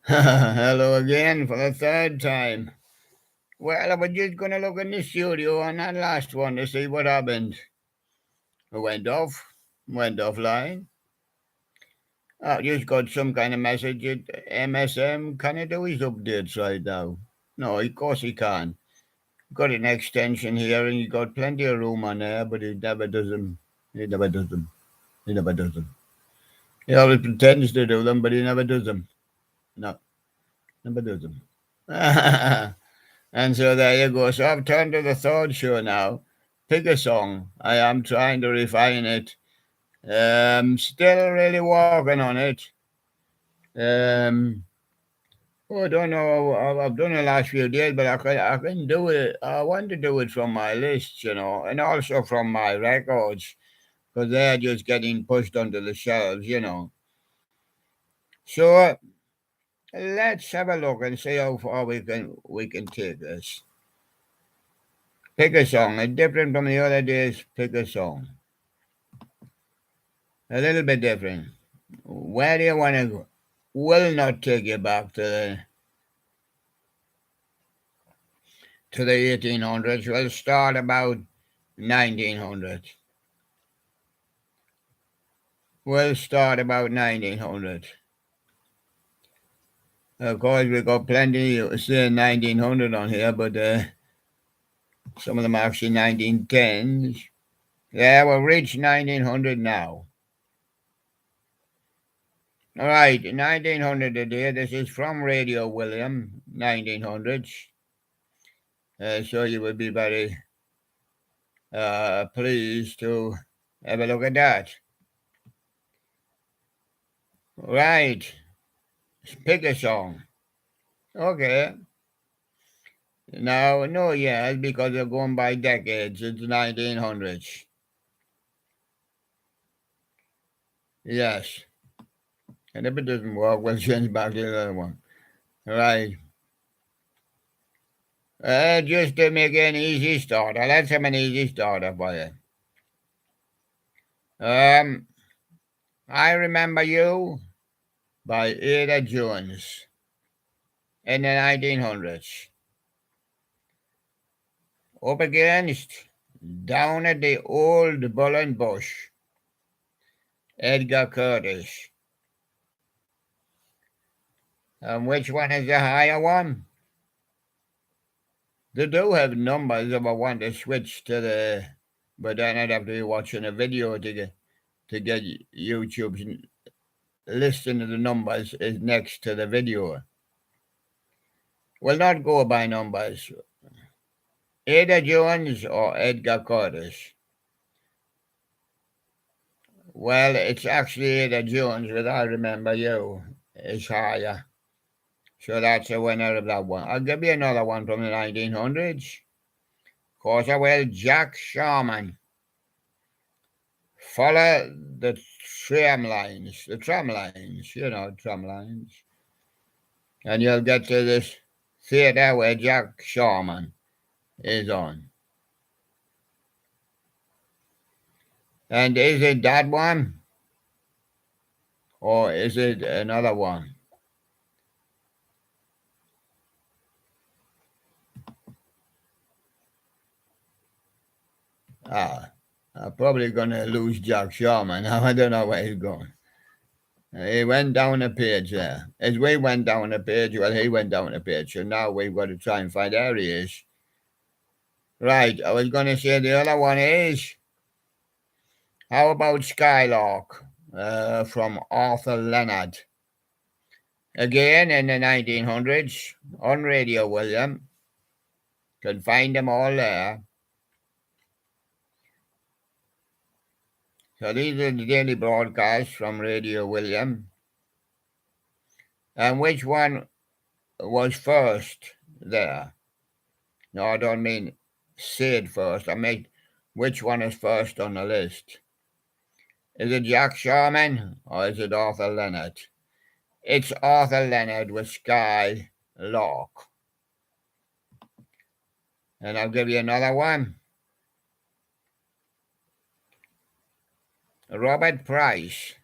Hello again for the third time. Well, I was just gonna look in the studio on that last one to see what happened. It went offline. I just got some kind of message that MSM can't do his updates right now. No, of course he can. Got an extension here and he got plenty of room on there, but he never does them. He never does them. He never does them. He always pretends to do them, but he never does them. No, never does them. And so there you go. So I've turned to the third show now. Pick a song. I am trying to refine it. Still really working on it. Um, I don't know. I've done the last few days, but I can do it. I want to do it from my list, and also from my records because they're just getting pushed onto the shelves, So let's have a look and see how far we can take this. Pick a song. It's different from the other days. Pick a song. A little bit different. Where do you want to go? Will not take you back to the 1800s. We'll start about 1900. We'll start about 1900. Of course, we got plenty saying 1900 on here, but some of them are actually 1910s. Yeah, we'll reach 1900 now. All right, 1900 today. This is from Radio William, 1900s. So you would be very pleased to have a look at that. Right, pick a song. Okay. Now, no, yes, because they're going by decades. It's 1900s. Yes. And if it doesn't work, we'll change back to the other one. Right. Just to make an easy starter. Let's have an easy starter for you. I Remember You by Ada Jones in the 1900s. Up against Down at the Old Bull and Bush, Edgar Curtis. And which one is the higher one? They do have numbers if I want to switch to the, but then I'd have to be watching a video to get YouTube's listing of the numbers is next to the video. Will not go by numbers. Ada Jones or Edgar Curtis? Well, it's actually Ada Jones with I Remember You is higher. So that's a winner of that one. I'll give you another one from the 1900s. Of course I will. Jack Sharman. Follow the tram lines, tram lines. And you'll get to this theatre where Jack Sharman is on. And is it that one? Or is it another one? I'm probably going to lose Jack Sharman. Now I don't know where he's going. He went down a page there. As we went down a page, well, he went down a page. So now we've got to try and find out where he is. Right, I was going to say the other one is, how about Skylark from Arthur Leonard? Again in the 1900s on Radio William. Can find them all there. So these are the daily broadcasts from Radio William. And which one was first there? No, I don't mean said first. I mean which one is first on the list. Is it Jack Sharman or is it Arthur Leonard? It's Arthur Leonard with Skylark. And I'll give you another one. Robert Price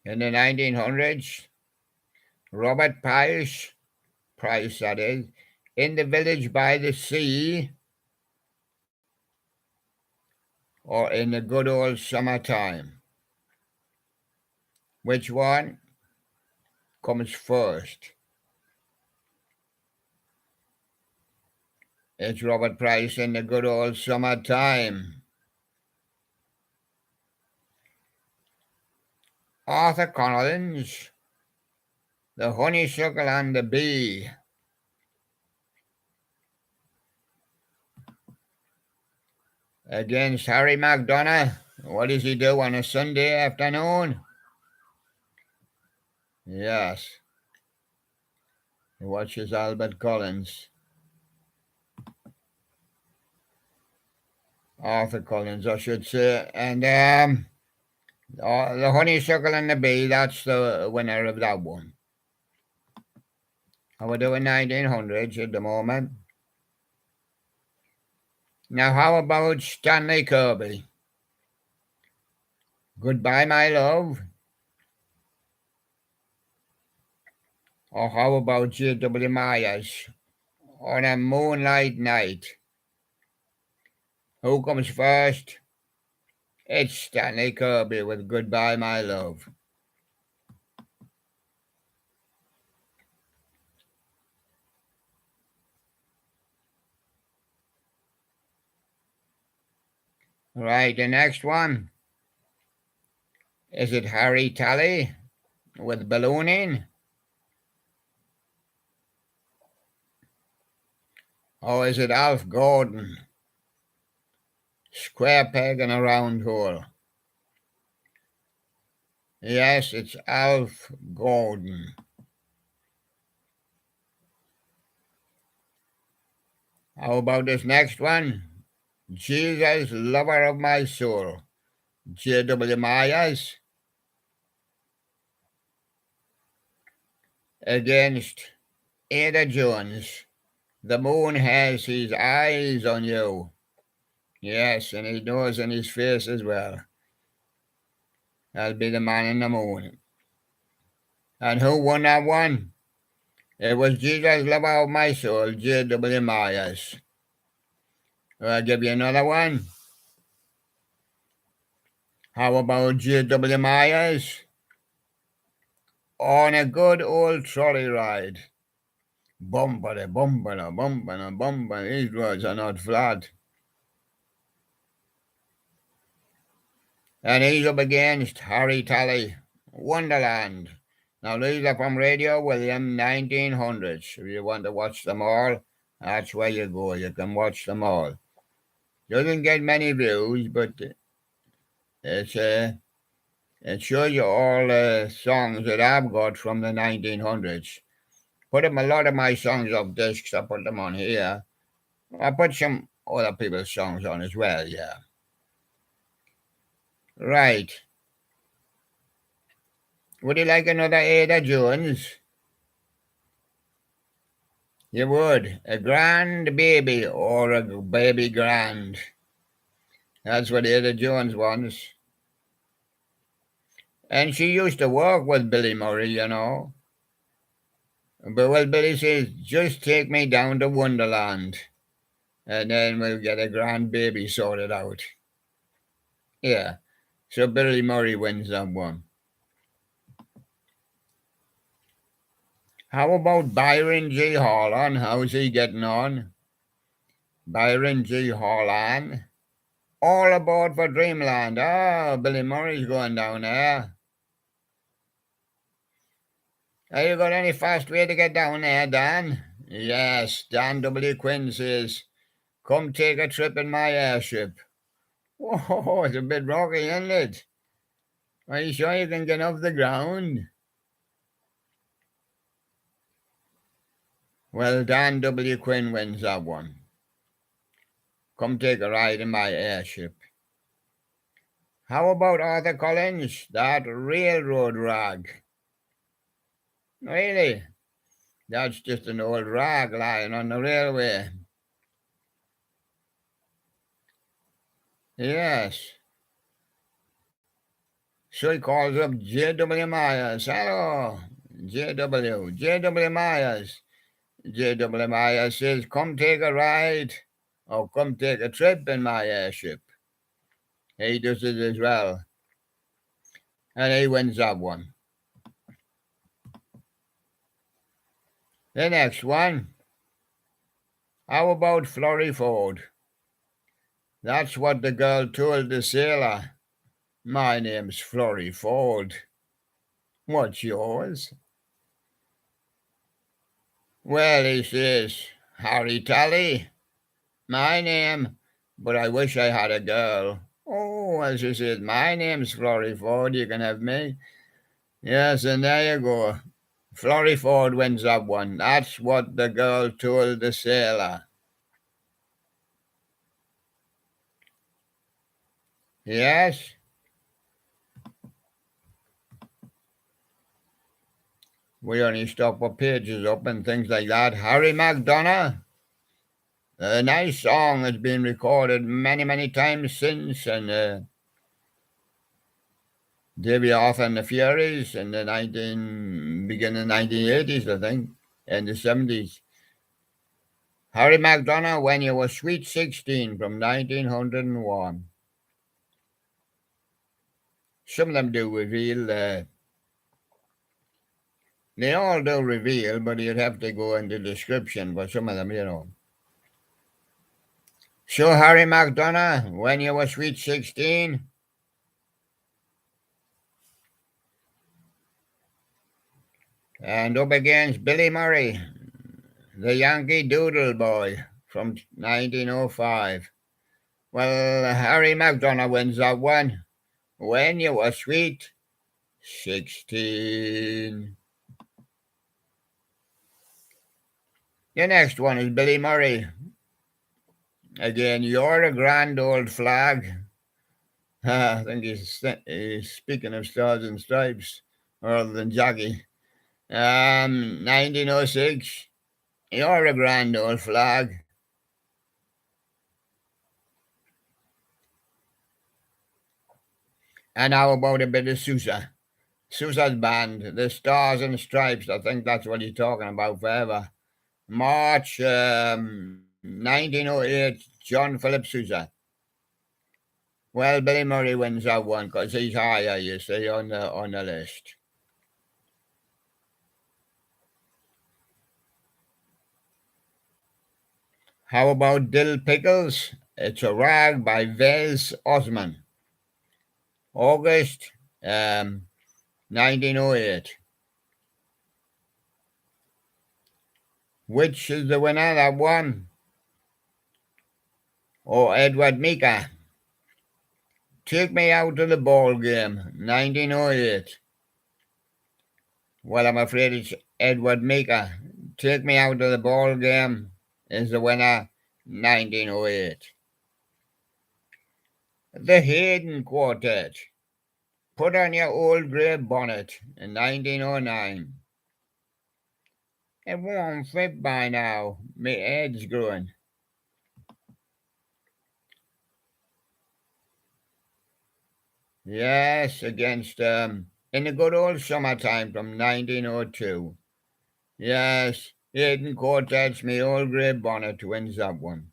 in the 1900s. Robert Price that is, In the Village by the Sea, or In the Good Old Summertime? Which one comes first? It's Robert Price In the Good Old Summertime. Arthur Collins, The Honeysuckle and the Bee. Against Harry MacDonagh. What does he do on a Sunday afternoon? Yes. He watches Albert Collins. Arthur Collins, I should say. And The Honeysuckle and the Bee, that's the winner of that one. And we're doing 1900s at the moment. Now, how about Stanley Kirby? Goodbye, My Love. Or how about J.W. Myers? On a Moonlight Night? Who comes first? It's Stanley Kirby with Goodbye, My Love. Right, the next one. Is it Harry Talley with Ballooning? Or is it Alf Gordon? Square Peg in a Round Hole. Yes, it's Alf Gordon. How about this next one? Jesus, Lover of My Soul. J.W. Myers against Ada Jones. The moon has his eyes on you. Yes, and his nose and his face as well. That'll be the man in the moon. And who won that one? It was Jesus, Lover of My Soul, J.W. Myers. I'll give you another one. How about J.W. Myers? On a Good Old Trolley Ride. Bumper, bumper, bumper, bumper. These words are not flat. And he's up against Harry Talley, Wonderland. Now, these are from Radio William 1900s. If you want to watch them all, that's where you go. You can watch them all. Doesn't get many views, but it shows you all the songs that I've got from the 1900s. Put a lot of my songs off discs. I put them on here. I put some other people's songs on as well, yeah. Right. Would you like another Ada Jones? You would. A grand baby or a baby grand. That's what Ada Jones wants. And she used to work with Billy Murray, you know. But well, Billy says, just take me down to Wonderland. And then we'll get a grand baby sorted out. Yeah. So Billy Murray wins that one. How about Byron G. Holland? How's he getting on? Byron G. Holland. All aboard for Dreamland. Oh, Billy Murray's going down there. Have you got any fast way to get down there, Dan? Yes, Dan W. Quinn says, come take a trip in my airship. Whoa, it's a bit rocky, isn't it? Are you sure you can get off the ground? Well, Dan W. Quinn wins that one. Come take a ride in my airship. How about Arthur Collins? That railroad rag. Really? That's just an old rag lying on the railway. Yes. So he calls up J.W. Myers. Hello, J.W. Myers. J.W. Myers says, come take a ride or come take a trip in my airship. He does it as well. And he wins that one. The next one. How about Florrie Ford? That's what the girl told the sailor. My name's Florrie Ford. What's yours? Well, he says, Harry Tally, my name, but I wish I had a girl. Oh, as she says, my name's Florrie Ford, you can have me. Yes, and there you go. Florrie Ford wins that one. That's what the girl told the sailor. Yes? We only stop what pages up and things like that. Harry McDonough. A nice song has been recorded many, many times since, and Davy Arthur and the Furies in the beginning 1980s, I think, and the 70s. Harry McDonough, When You Were Sweet 16 from 1901. Some of them do reveal, they all do reveal, but you'd have to go into description for some of them, you know. So Harry McDonough, When You Were Sweet 16. And up against Billy Murray, the Yankee Doodle Boy from 1905. Well, Harry McDonough wins that one. When You Were Sweet 16. The next one is Billy Murray. Again, You're a Grand Old Flag. I think he's speaking of Stars and Stripes rather than Jackie. 1906. You're a Grand Old Flag. And how about a bit of Sousa? Sousa's band, the Stars and Stripes. I think that's what he's talking about forever. March 1908, John Philip Sousa. Well, Billy Murray wins that one because he's higher, you see, on the list. How about Dill Pickles? It's a Rag by Vels Osman. August 1908. Which is the winner, that one? Oh, Edward Mika. Take Me Out of the Ball Game, 1908. Well, I'm afraid it's Edward Mika. Take Me Out of the Ball Game is the winner, 1908. The Hayden Quartet. Put on Your Old Grey Bonnet in 1909. It won't fit by now. My head's growing. Yes, against In the Good Old Summertime from 1902. Yes, Hayden Quartet's Me Old Grey Bonnet wins that one.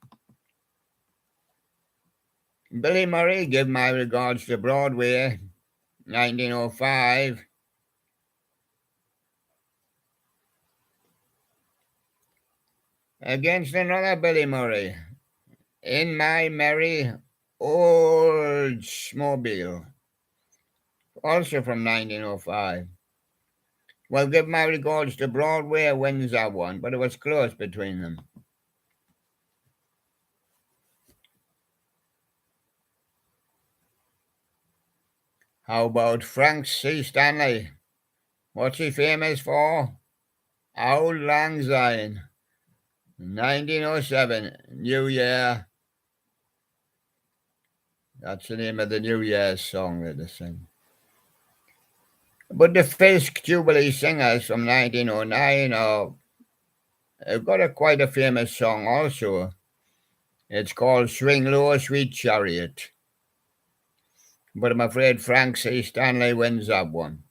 Billy Murray, Give My Regards to Broadway, 1905. Against another Billy Murray, In My Merry Oldsmobile, also from 1905. Well, Give My Regards to Broadway wins that one, but it was close between them. How about Frank C. Stanley? What's he famous for? Auld Lang Syne, 1907, New Year. That's the name of the New Year's song that they sing. But the Fisk Jubilee Singers from 1909 have got quite a famous song also. It's called Swing Low, Sweet Chariot. But I'm afraid Frank C. Stanley wins that one.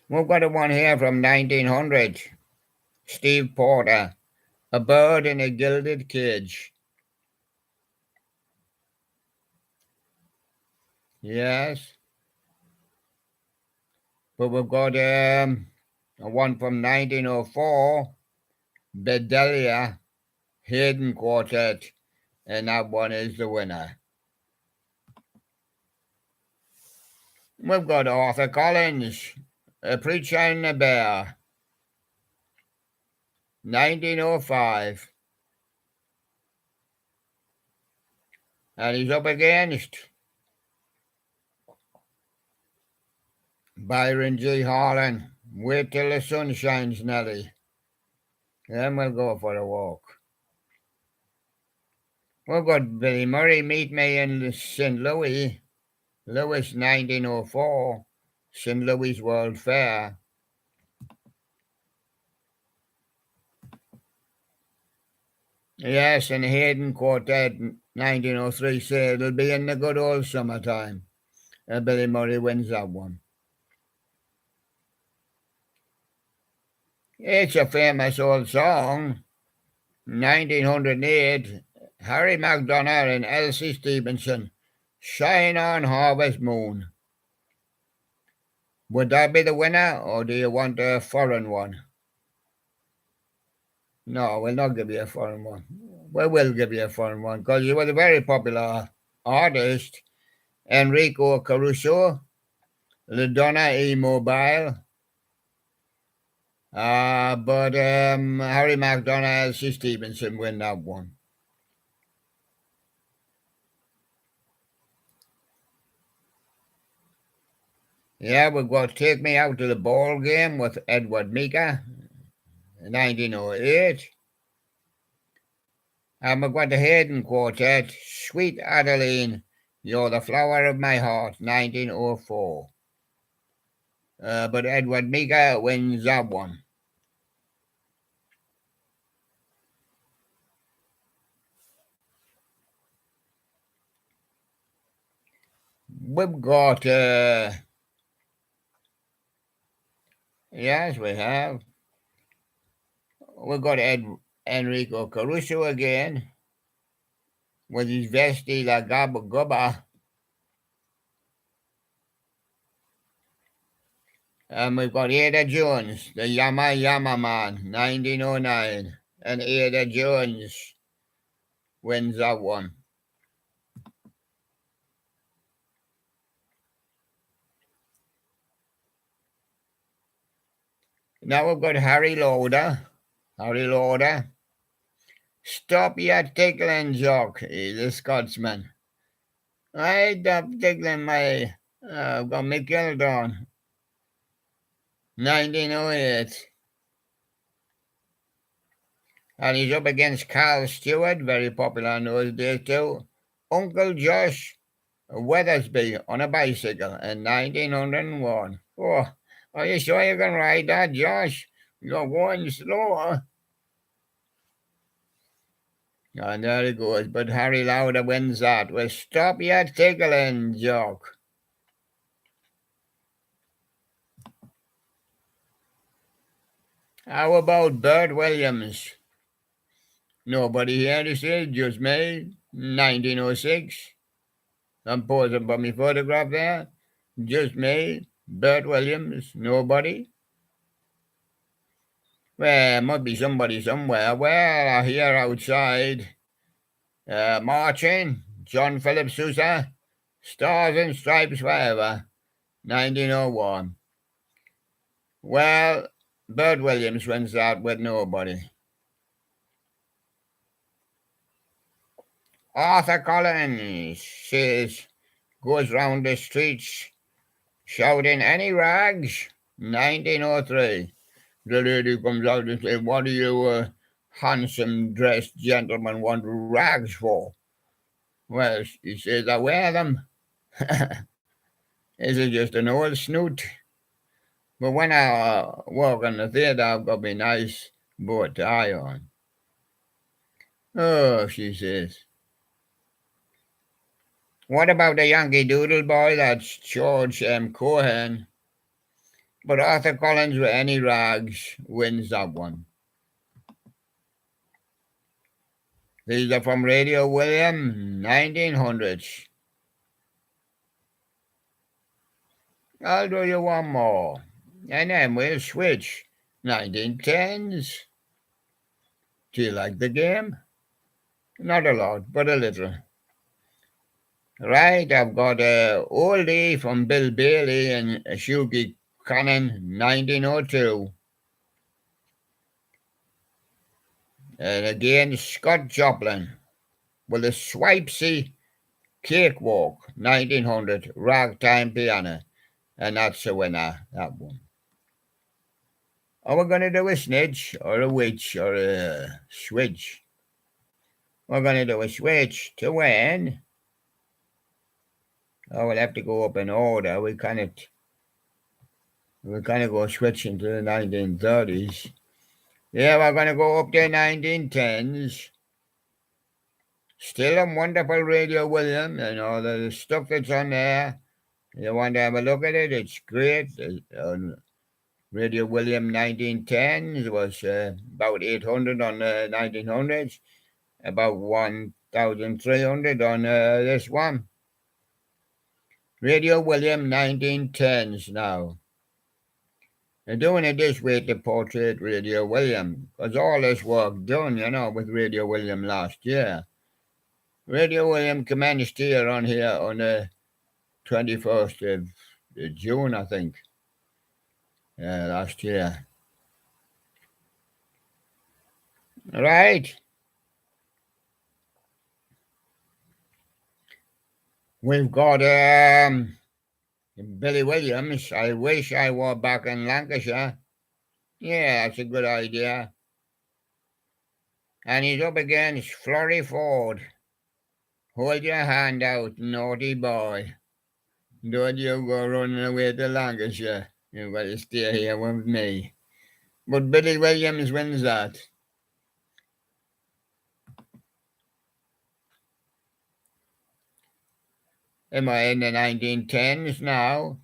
We've got a one here from 1900. Steve Porter. A bird in a gilded cage. Yes. But we've got a one from 1904. Bedelia. Hayden Quartet. And that one is the winner. We've got Arthur Collins. A Preacher and a Bear. 1905. And he's up against Byron G. Harlan. Wait till the sun shines, Nelly. Then we'll go for a walk. We've got Billy Murray, Meet Me in St. Louis. Louis, 1904. St. Louis World Fair. Yes, and Hayden Quartet, 1903. Say it'll be in the good old summertime. Billy Murray wins that one. It's a famous old song. 1908. Harry McDonough and Elsie Stevenson. Shine on Harvest Moon. Would that be the winner, or do you want a foreign one? No, we'll not give you a foreign one. We will give you a foreign one because you were a very popular artist. Enrico Caruso, La Donna E. Mobile. But Harry McDonough, Elsie Stevenson win that one. Yeah, we've got Take Me Out to the Ball Game with Edward Mika, 1908. And we've got the Hayden Quartet, Sweet Adeline, You're the Flower of My Heart, 1904. But Edward Mika wins that one. We've got, yes, we have. We've got Enrico Caruso again with his Vesti La Gabba Gubba. And we've got Ada Jones, the Yama Yama Man, 1909. And Ada Jones wins that one. Now we've got Harry Lauder. Harry Lauder. Stop your tickling, Jock. He's a Scotsman. I stop tickling my... I've got my kilt on. 1908. And he's up against Carl Stewart, very popular in those days too. Uncle Josh Weathersby on a bicycle in 1901. Oh, are you sure you can ride that, Josh? You're going slower. And there he goes, but Harry Lauder wins that. Well, stop your tickling, Jock. How about Bert Williams? Nobody here to say, just me, 1906. I'm posing for my photograph there. Just me, Bert Williams, nobody. Well, must be somebody somewhere. Well, I hear outside. Marching, John Philip Sousa, Stars and Stripes Forever, 1901. Well, Bert Williams wins that with nobody. Arthur Collins says, goes round the streets shouting, any rags? 1903. The lady comes out and says, what do you handsome dressed gentlemen want rags for? Well, he says, I wear them. Is it just an old snoot? But when I walk in the theatre, I've got my nice bow tie on. Oh, she says. What about the Yankee Doodle boy? That's George M. Cohan. But Arthur Collins with Any Rags wins that one. These are from Radio William, 1900s. I'll do you one more, and then we'll switch. 1910s. Do you like the game? Not a lot, but a little. Right, I've got a oldie from Bill Bailey and Shuki Cannon, 1902. And again, Scott Joplin with a Swipesy Cakewalk, 1900, Ragtime Piano. And that's a winner, that one. Are we going to do a snitch or a witch or a switch? We're going to do a switch to win. Oh, we'll have to go up in order. We kind of go switching to the 1930s. Yeah, we're going to go up to 1910s. Still a wonderful Radio William, and all the stuff that's on there. You want to have a look at it, it's great. Radio William 1910s was about 800 on the 1900s, about 1,300 on this one. Radio William 1910s now. They're doing it this way to portray Radio William, because all this work done, with Radio William last year. Radio William commenced here on the 21st of June, I think, last year. Right. We've got Billy Williams. I wish I were back in Lancashire. Yeah, that's a good idea. And he's up against Florrie Ford. Hold your hand out, naughty boy. Don't you go running away to Lancashire. You've got to stay here with me. But Billy Williams wins that. Am I in the 1910s now?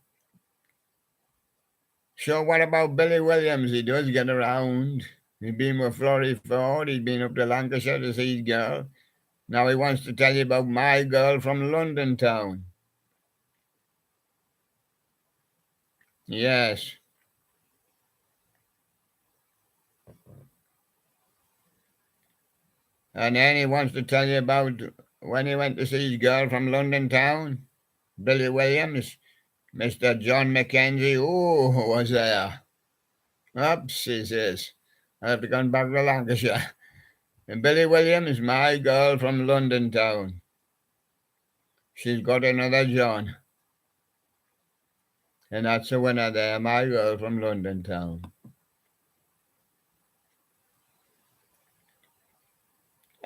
So what about Billy Williams? He does get around. He's been with Florrie Ford. He's been up to Lancashire to see his girl. Now he wants to tell you about My Girl from London Town. Yes. And then he wants to tell you about when he went to see his girl from London Town, Billy Williams, Mr. John Mackenzie, was there. Oops, he says. I have to go back to Lancashire. And Billy Williams, My Girl from London Town. She's got another John. And that's the winner there, My Girl from London Town.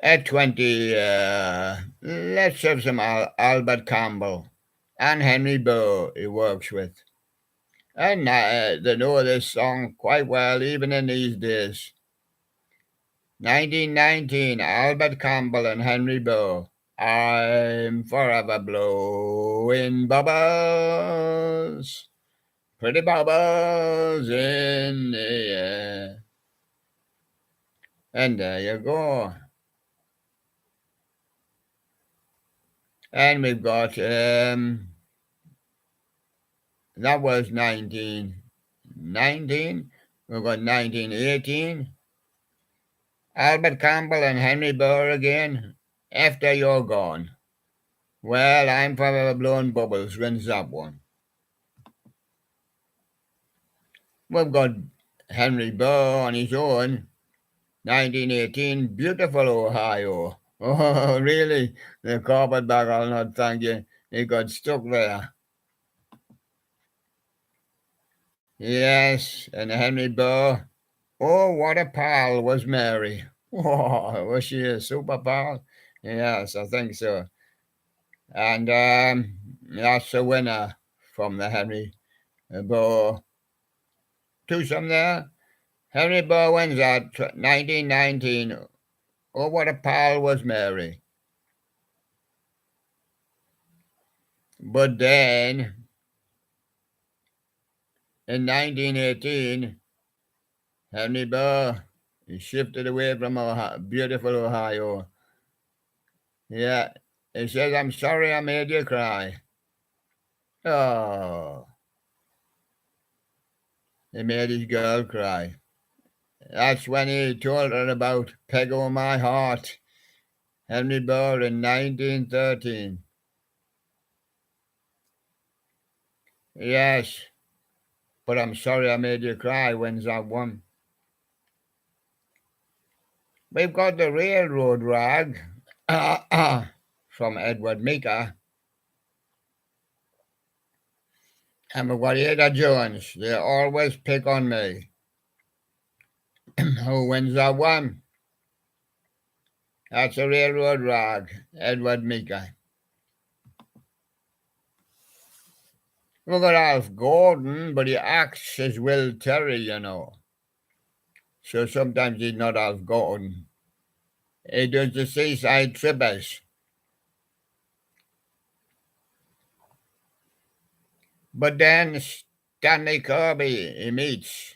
At 20, let's have some Albert Campbell and Henry Bow he works with. And they know this song quite well, even in these days. 1919, Albert Campbell and Henry Bow. I'm forever blowing bubbles, pretty bubbles in the air. And there you go. And we've got, that was 1919. We've got 1918. Albert Campbell and Henry Bow again, After You're Gone. Well, I'm forever blowing bubbles, wins that one. We've got Henry Bow on his own, 1918, Beautiful Ohio. Oh, really? The carpetbagger, I'll not thank you. He got stuck there. Yes, and Henry Bow. Oh, what a pal was Mary. Oh, was she a super pal? Yes, I think so. And that's the winner from the Henry Bow twosome there. Henry Bow wins that 1919. Oh, what a pal was Mary. But then in 1918, Henry Burr shifted away from beautiful Ohio. Yeah, he says, "I'm sorry I made you cry." Oh, he made his girl cry. That's when he told her about "Peg O' My Heart," Henry Burr in 1913. Yes, but I'm sorry I made you cry wins that one. We've got the railroad rag from Edward Meeker. And we've got Ada Jones. They always pick on me. Who wins that one? That's a railroad rag, Edward Meeker. We've got Alf Gordon, but he acts as Will Terry, you know. So sometimes he's not Alf Gordon. He does the Seaside Trippers. But then Stanley Kirby he meets,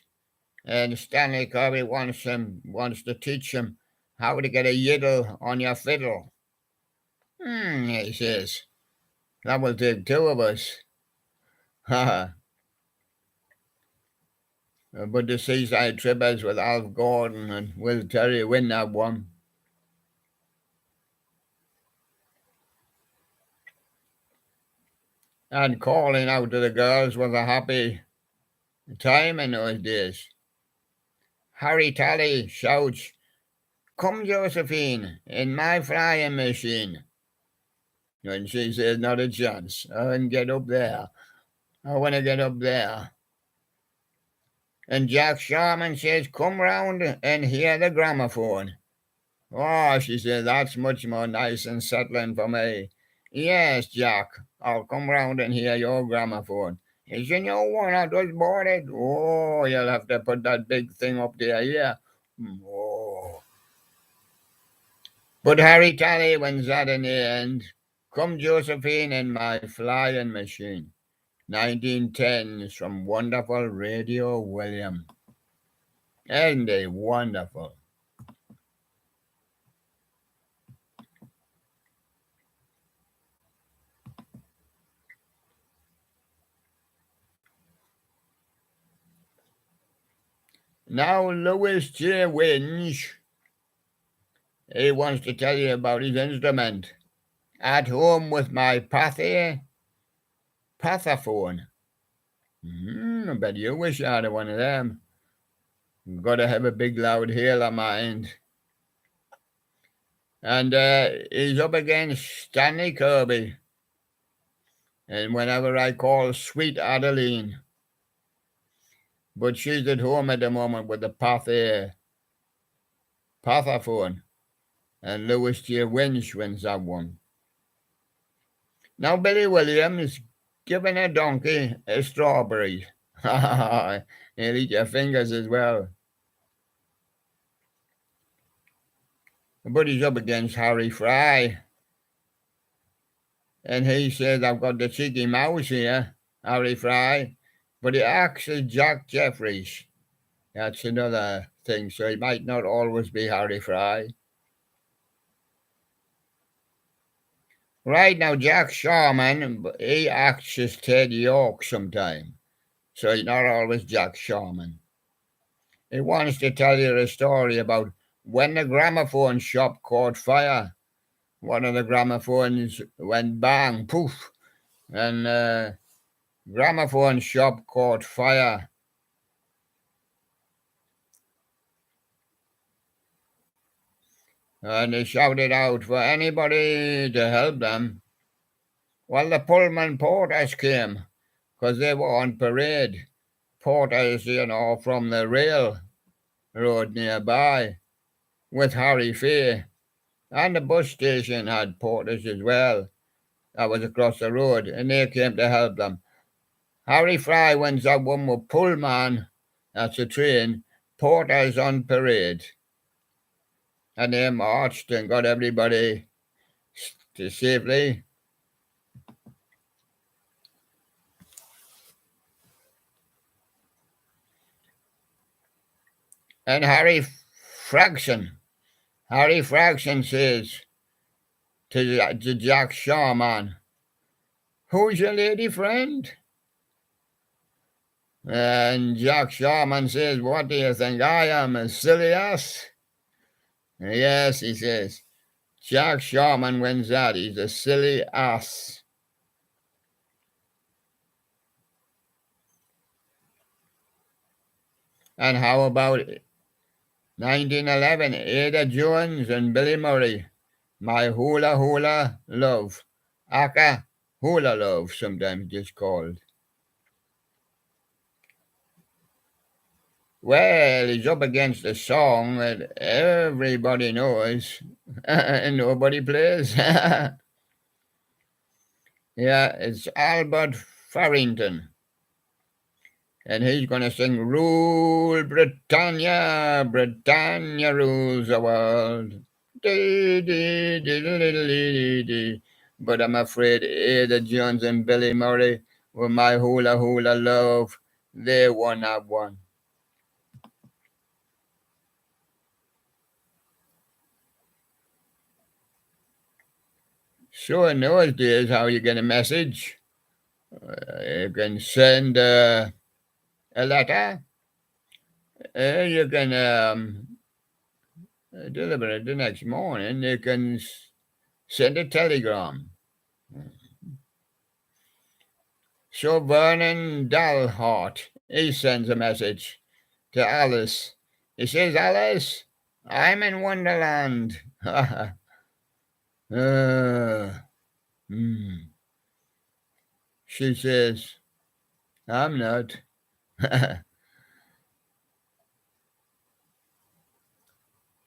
and Stanley Kirby wants to teach him how to get a yiddle on your fiddle. He says, that will take two of us. But the Seaside Trippers with Alf Gordon and Will Terry win that one. And calling out to the girls was a happy time in those days. Harry Tally shouts, "Come, Josephine, in my flying machine." And she says, "Not a chance. I can get up there. I want to get up there." And Jack Sharman says, "Come round and hear the gramophone." "Oh," she says, "that's much more nice and settling for me." "Yes, Jack, I'll come round and hear your gramophone." "Is your new one I just bought it?" "Oh, you'll have to put that big thing up to your ear." "Oh." But Harry Tally wins that in the end. "Come, Josephine, in my flying machine." 1910s from wonderful Radio William. Isn't they wonderful? Now Louis J. Winch, he wants to tell you about his instrument. "At home with my Pathaphone." I bet you wish I had one of them. Got to have a big loud hail of mind. And he's up against Stanley Kirby. And whenever I call Sweet Adeline, but she's at home at the moment with the Pathaphone. And Louis J. Winch wins that one. Now Billy Williams giving a donkey a strawberry. He'll eat your fingers as well. But he's up against Harry Fry. And he says, "I've got the cheeky mouse here, Harry Fry." But he acts as Jack Jeffries. That's another thing. So he might not always be Harry Fry. Right now, Jack Sharman, he acts as Ted York sometimes. So he's not always Jack Sharman. He wants to tell you a story about when the gramophone shop caught fire. One of the gramophones went bang, poof, and gramophone shop caught fire. And they shouted out for anybody to help them. Well, the Pullman porters came because they were on parade. Porters, from the railroad nearby with Harry Fay. And the bus station had porters as well. That was across the road, and they came to help them. Harry Fry wins that one with Pullman, that's a train, porters on parade. And they marched and got everybody to safely. And Harry Fraction says to Jack Sharman, "Who's your lady friend?" And Jack Sharman says, "What do you think I am, a silly ass?" Yes, he says. Jack Sharman wins that. He's a silly ass. And how about 1911, Ada Jones and Billy Murray, My Hula Hula Love. Aka Hula Love, sometimes just called. Well, he's up against a song that everybody knows and nobody plays. Yeah, it's Albert Farrington. And he's going to sing Rule Britannia, Britannia rules the world. Dee, dee, dee, dee, dee, dee. But I'm afraid Ada Jones and Billy Murray with My Hula Hula Love, they won that one. So in those days, how you get a message, you can send a letter, you can deliver it the next morning, you can send a telegram. So Vernon Dalhart, he sends a message to Alice. He says, "Alice, I'm in Wonderland." Hmm. She says, "I'm not."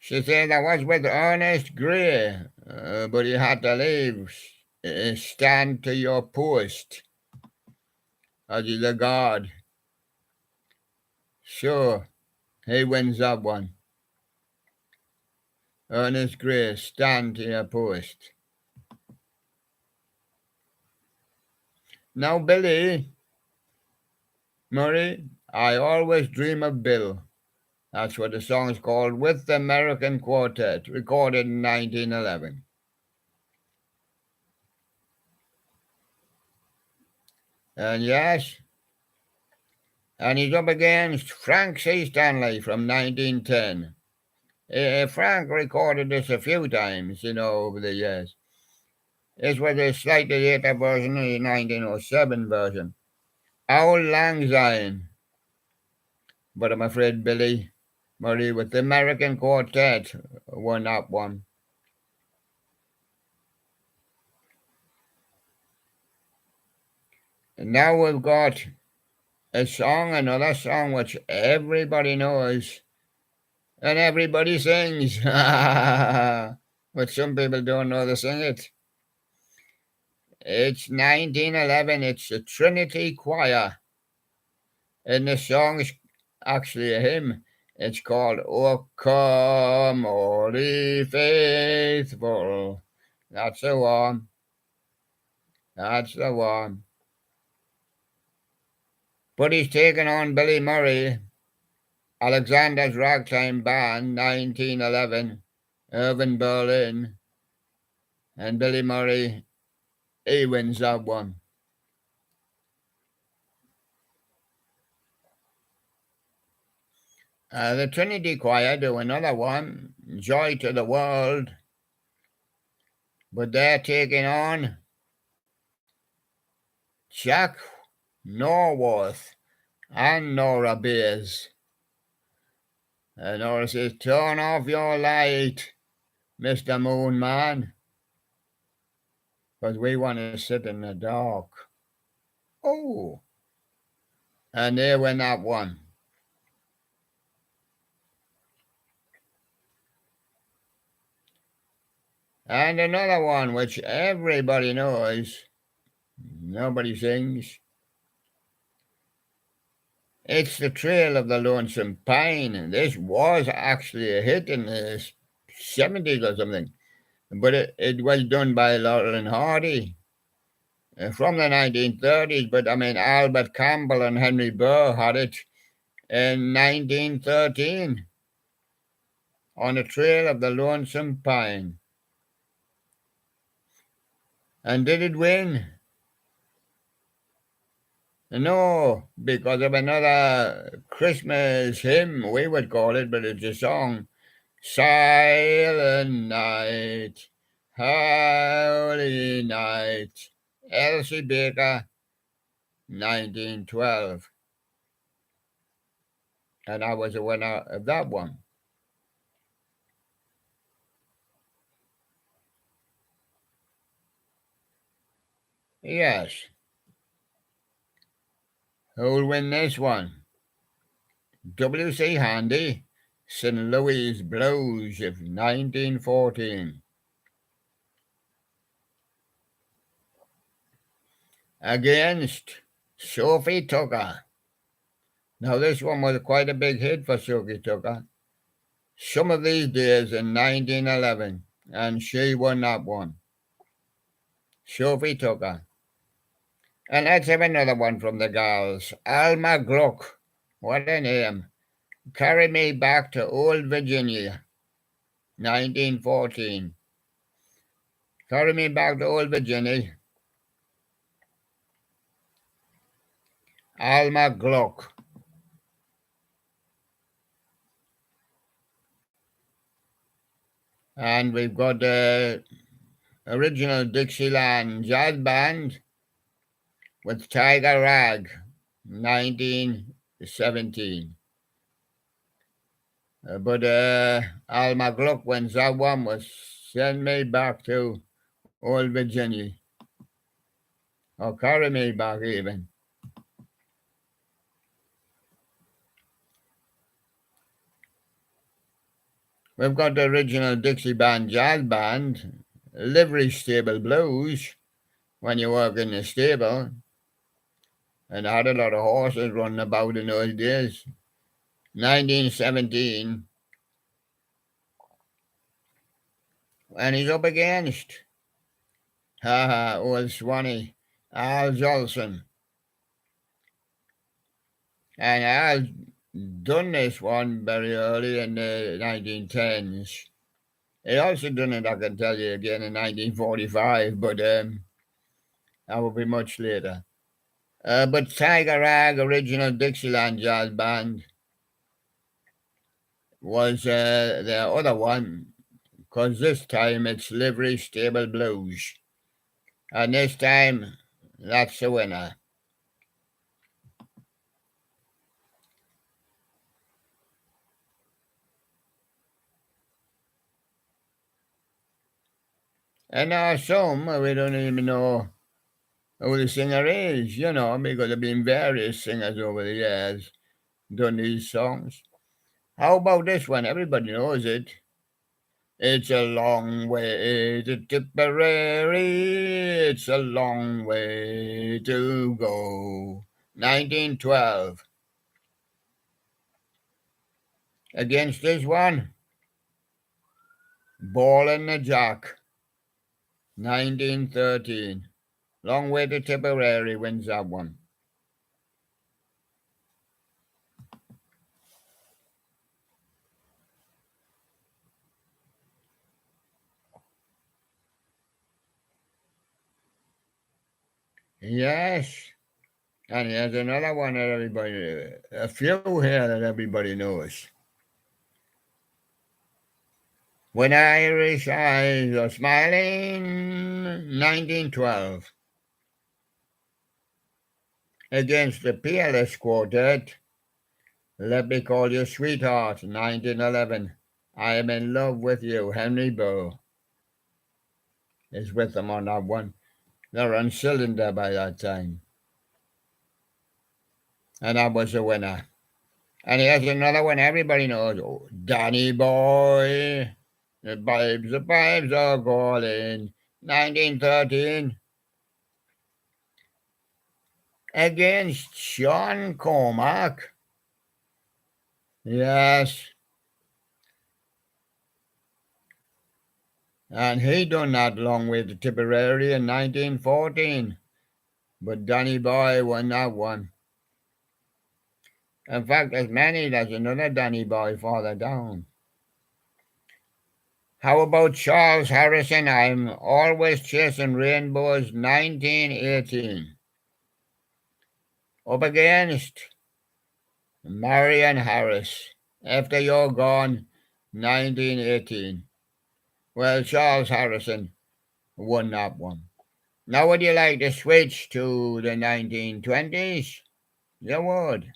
She said, "I was with Ernest Gray, but he had to leave. Stand to your post as he's a guard." Sure, he wins that one. Ernest Gray, stand to your post. Now, Billy Murray, I always dream of Bill. That's what the song is called, with the American Quartet, recorded in 1911. And yes, and he's up against Frank C. Stanley from 1910. Frank recorded this a few times, over the years. This was a slightly later version, the 1907 version. Auld Lang Syne. But I'm afraid Billy Murray with the American Quartet won that one. And now we've got another song which everybody knows and everybody sings. But some people don't know to sing it. It's 1911. It's the Trinity Choir. And the song is actually a hymn. It's called "O Come All Ye Faithful." That's the one. That's the one. But he's taken on Billy Murray, Alexander's Ragtime Band, 1911, Irving Berlin, and Billy Murray, he wins that one. The Trinity Choir do another one, Joy to the World, but they're taking on Jack Norworth and Nora Beers. And Nora says, "Turn off your light, Mr. Moon Man, because we want to sit in the dark." Oh, and they win that one. And another one which everybody knows, nobody sings. It's The Trail of the Lonesome Pine. This was actually a hit in the 70s or something, but it was done by Laurel and Hardy from the 1930s. But I mean, Albert Campbell and Henry Burr had it in 1913. On the Trail of the Lonesome Pine. And did it win? No, because of another Christmas hymn, we would call it, but it's a song. Silent Night, Holy Night, Elsie Baker, 1912. And I was a winner of that one. Yes. Who'll win this one? W.C. Handy, St. Louis Blues of 1914. Against Sophie Tucker. Now, this one was quite a big hit for Sophie Tucker. Some of These Days in 1911, and she won that one. Sophie Tucker. And let's have another one from the girls. Alma Gluck. What a name. Carry Me Back to Old Virginia, 1914. Carry Me Back to Old Virginia. Alma Gluck. And we've got the original Dixieland Jazz Band with Tiger Rag, 1917. But Alma Gluck wins that one, was Send Me Back to Old Virginia. Or Carry Me Back even. We've got the original Dixie Band Jazz Band, Livery Stable Blues, when you work in the stable. And I had a lot of horses running about in those days. 1917. And he's up against old Swanee, Al Jolson. And Al done this one very early in the 1910s. He also done it, I can tell you, again in 1945, but that will be much later. But Tiger Rag, original Dixieland Jazz Band, was the other one, because this time it's Livery Stable Blues. And this time, that's the winner. And there are some we don't even know who the singer is, because there have been various singers over the years done these songs. How about this one? Everybody knows it. It's a long way to Tipperary. It's a long way to go. 1912. Against this one, Ballin' the Jack. 1913. Long Way to Tipperary wins that one. Yes. And there's another one that everybody, a few here that everybody knows. When Irish Eyes Are Smiling, 1912. Against the Peerless Quartet, Let Me Call You Sweetheart, 1911. I Am in Love with You, Henry Bow is with them on that one. They're on cylinder by that time. And that was the winner. And here's another one everybody knows. Oh, Danny Boy, the pipes are calling, 1913. Against Sean Cormack. Yes. And he done that Long Way to Tipperary in 1914. But Danny Boy won that one. In fact, there's another Danny Boy farther down. How about Charles Harrison? I'm always chasing rainbows, 1918. Up against Marion Harris. After you're gone, 1918. Well, Charles Harrison won that one. Now, would you like to switch to the 1920s? You would.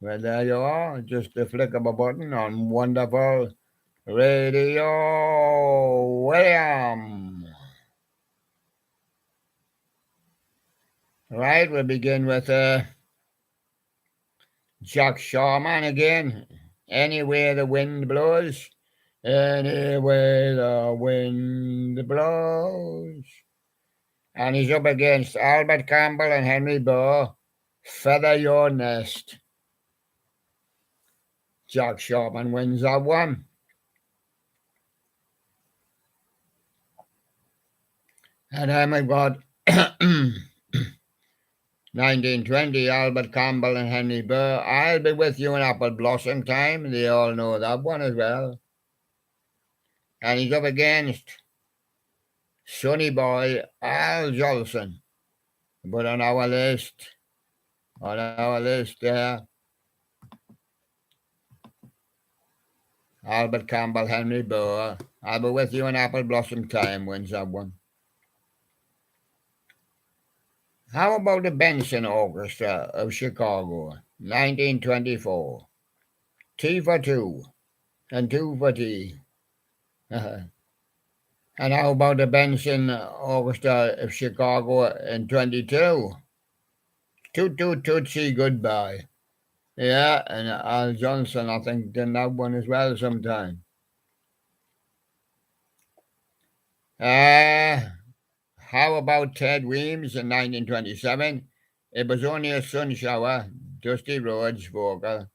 Well, there you are. Just the flick of a button on wonderful Radio William. Right, we'll begin with Jack Sharman again. Anywhere the wind blows. Anywhere the wind blows. And he's up against Albert Campbell and Henry Burr. Feather Your Nest. Jack Sharman wins that one. And then we've got 1920, Albert Campbell and Henry Burr. I'll Be With You in Apple Blossom Time. They all know that one as well. And he's up against Sonny Boy, Al Jolson. But on our list there, Albert Campbell, Henry Burr. I'll Be With You in Apple Blossom Time wins that one. How about the Benson Orchestra of Chicago, 1924? T for two, and two for tea. And how about the Benson Orchestra of Chicago in 22? Toot Toot Tootsie Goodbye. Yeah, and Al Johnson, I think, did that one as well sometime. How about Ted Weems in 1927? It Was Only a Sun Shower, Dusty Rhodes vocal.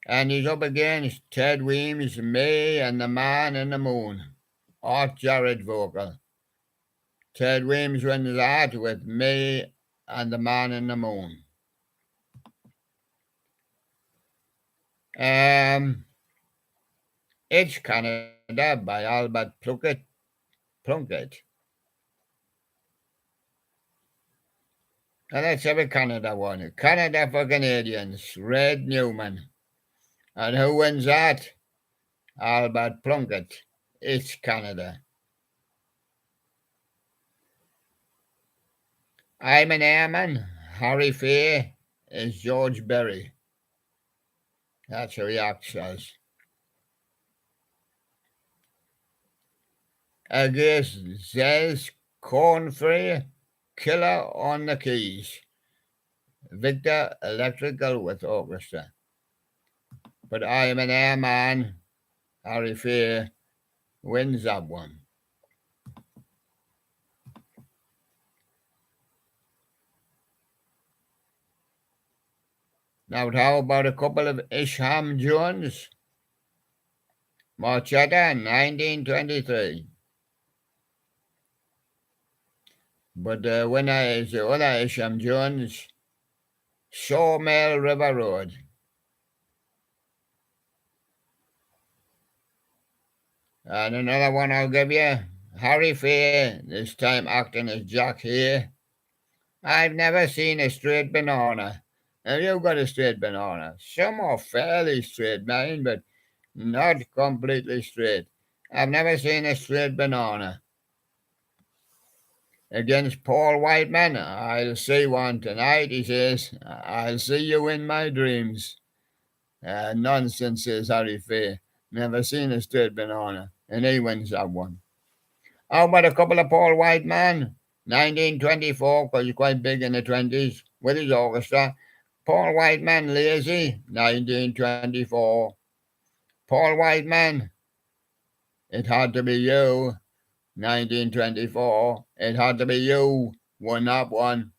And he's up against Ted Weems, May and the Man in the Moon, Art Jarrett vocal. Ted Weems wins that with May and the Man in the Moon. It's Canada by Albert Plunkett. And let's have a Canada one. Canada for Canadians, Red Newman. And who wins that? Albert Plunkett. It's Canada. I'm an Airman. Harry Faye is George Berry. That's how he acts as. Against Zez Cornfree, Killer on the Keys. Victor Electrical with Orchestra. But I'm an Airman. Harry Faye wins that one. Now, how about a couple of Isham Jones? Marchetta, 1923. But the winner is the other Isham Jones, Sawmill River Road. And another one I'll give you, Harry Faye, this time acting as Jack here. I've never seen a straight banana. Have you got a straight banana? Some are fairly straight, mine, but not completely straight. I've never seen a straight banana. Against Paul Whiteman, I'll see one tonight, he says. I'll see you in my dreams. Nonsense, says Harry Faye. Never seen a straight banana. And he wins that one. How about a couple of Paul Whiteman? 1924, because he's quite big in the 20s, with his orchestra. Paul Whiteman, Lazy, 1924. Paul Whiteman, It Had to Be You, 1924. It Had to Be You, won that one.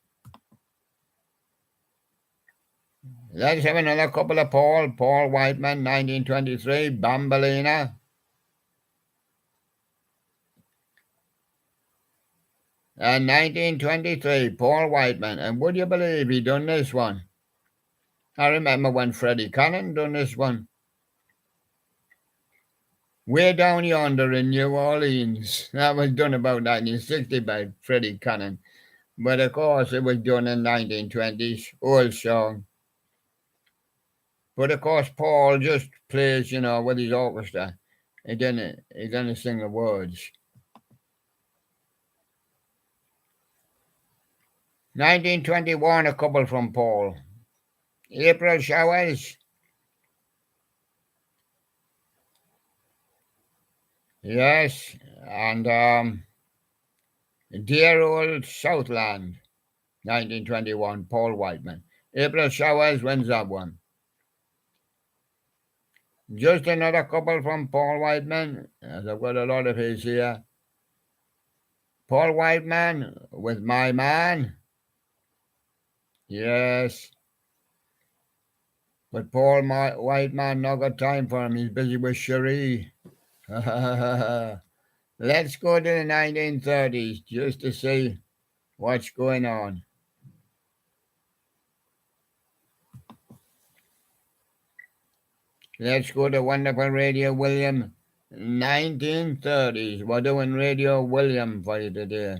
Let's have another couple of Paul Whiteman, 1923, Bambolina. And 1923, Paul Whiteman. And would you believe he done this one? I remember when Freddie Cannon done this one. Way Down Yonder in New Orleans. That was done about 1960 by Freddie Cannon. But of course, it was done in 1920s. Old song. But of course, Paul just plays, with his orchestra. He didn't sing the words. 1921, a couple from Paul. April Showers. Yes. And Dear Old Southland. 1921, Paul Whiteman. April Showers wins that one. Just another couple from Paul Whiteman, as I've got a lot of his here. Paul Whiteman with My Man. Yes. But Paul Whiteman not got time for him. He's busy with Cherie. Let's go to the 1930s just to see what's going on. Let's go to Wonderful Radio William, 1930s. We're doing Radio William for you today.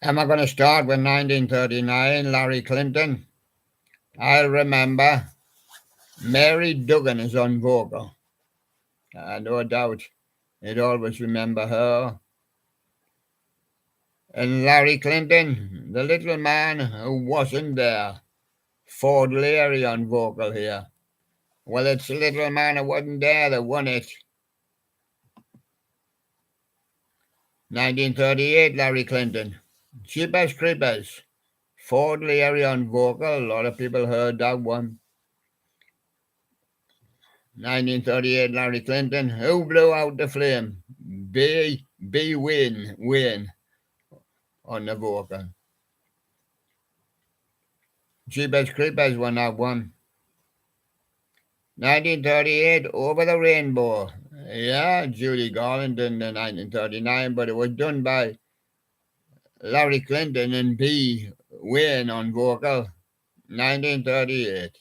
Am I going to start with 1939, Larry Clinton? I'll remember. Mary Duggan is on vocal. No doubt. You'd always remember her. And Larry Clinton, the little man who wasn't there. Ford Leary on vocal here. Well, it's the little man who wasn't there that won it. 1938, Larry Clinton. Jeepers Creepers. Ford Leary on vocal. A lot of people heard that one. 1938, Larry Clinton. Who blew out the flame? B. Wayne on the vocal. Jeepers Creepers won that one. 1938, Over the Rainbow. Yeah, Judy Garland in the 1939, but it was done by Larry Clinton and B. Wayne on vocal. 1938.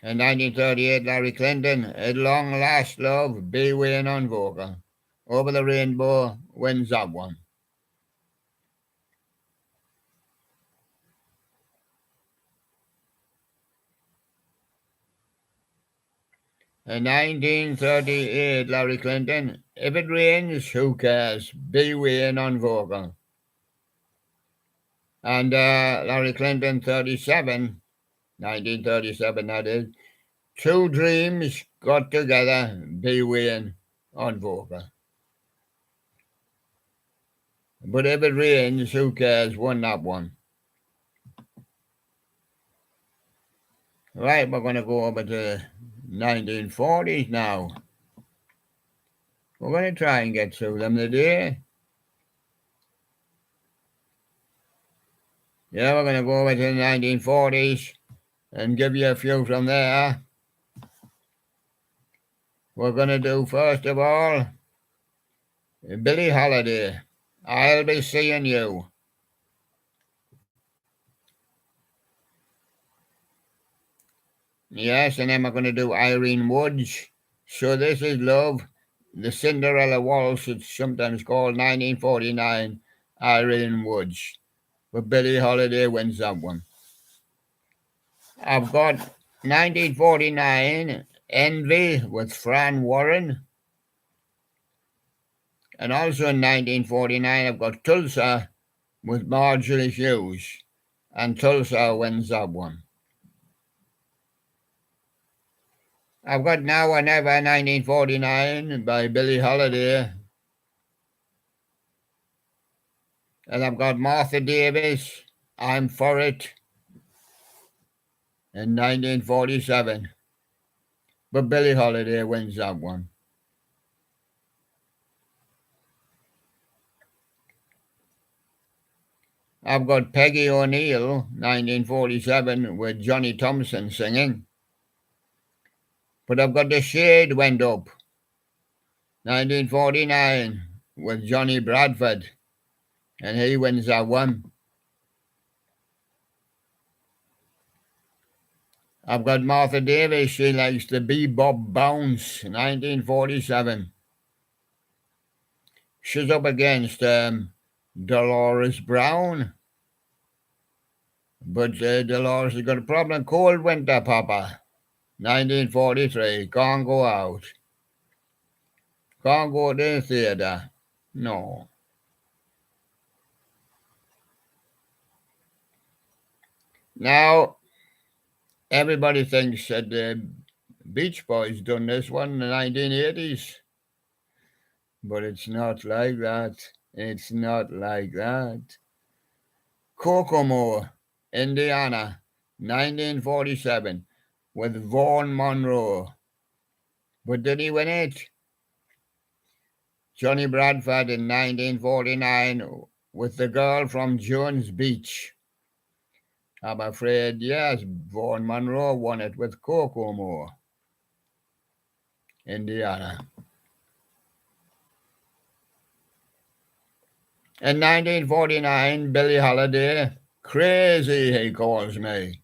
In 1938, Larry Clinton, At Long Last Love, B. Wayne on vocal. Over the Rainbow wins that one. In 1938, Larry Clinton, If It Rains, Who Cares? B. Wayne on vocal. And Larry Clinton, 1937, that is, Two Dreams Got Together, B. Wayne on vocal. But If It Rains, Who Cares? Won that one. Right, we're going to go over to the 1940s now. We're going to try and get through them today. Yeah, we're going to go over to the 1940s and give you a few from there. We're going to do, first of all, Billie Holiday, I'll Be Seeing You. Yes, and then we're going to do Irene Woods, So This Is Love, the Cinderella Waltz, it's sometimes called, 1949, Irene Woods. But Billie Holiday wins that one. I've got 1949, Envy with Fran Warren. And also in 1949, I've got Tulsa with Marjorie Hughes. And Tulsa wins that one. I've got Now or Never, 1949 by Billie Holiday. And I've got Martha Davis, I'm For It, in 1947. But Billie Holiday wins that one. I've got Peggy O'Neill, 1947, with Johnny Thompson singing. But I've got The Shade Went Up, 1949, with Johnny Bradford, and he wins that one. I've got Martha Davis. She likes the Bebop Bounce, 1947. She's up against Dolores Brown. But Dolores has got a problem. Cold Winter, Papa, 1943. Can't go out. Can't go to the theatre. No. Now, everybody thinks that the Beach Boys done this one in the 1980s. But it's not like that. It's not like that. Kokomo, Indiana, 1947, with Vaughn Monroe. But did he win it? Johnny Bradford in 1949 with the girl from Jones Beach. I'm afraid, yes, Vaughn Monroe won it with Kokomo, Indiana. In 1949, Billie Holiday, Crazy, he calls me.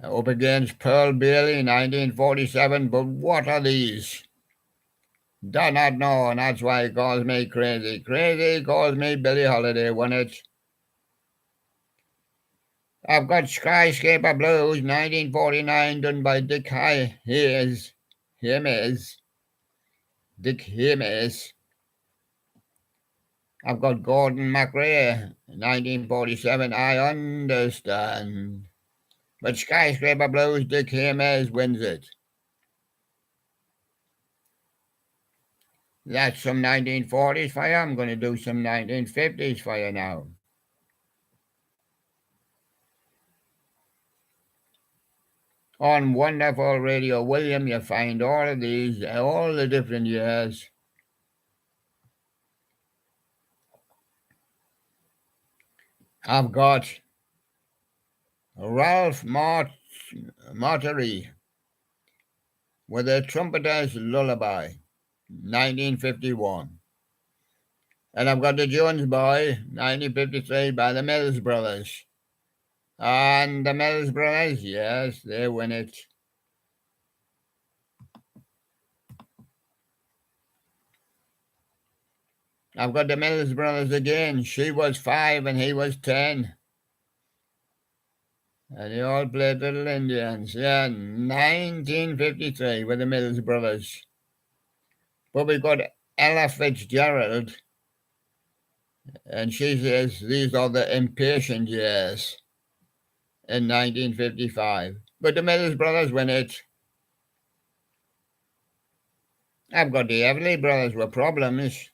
Up against Pearl Bailey, 1947, but what are these? Do not know, and that's why he calls me crazy. Crazy calls me Billie Holiday when it's... I've got Skyscraper Blues, 1949, done by Dick Hayes. Dick Hayes. I've got Gordon MacRae, 1947, I understand. But Skyscraper Blues, Dick Hayes wins it. That's some 1940s for you. I'm going to do some 1950s for you now. On Wonderful Radio William, you find all of these, all the different years. I've got Ralph Martery with a Trumpeter's Lullaby, 1951. And I've got the Jones Boy, 1953, by the Mills Brothers. And the Mills Brothers, yes, they win it. I've got the Mills Brothers again. She was 5 and he was 10. And they all played Little Indians. Yeah, 1953 with the Mills Brothers. But we've got Ella Fitzgerald. And she says these are the impatient years in 1955. But the Mills Brothers win it. I've got the Everly Brothers with Problems.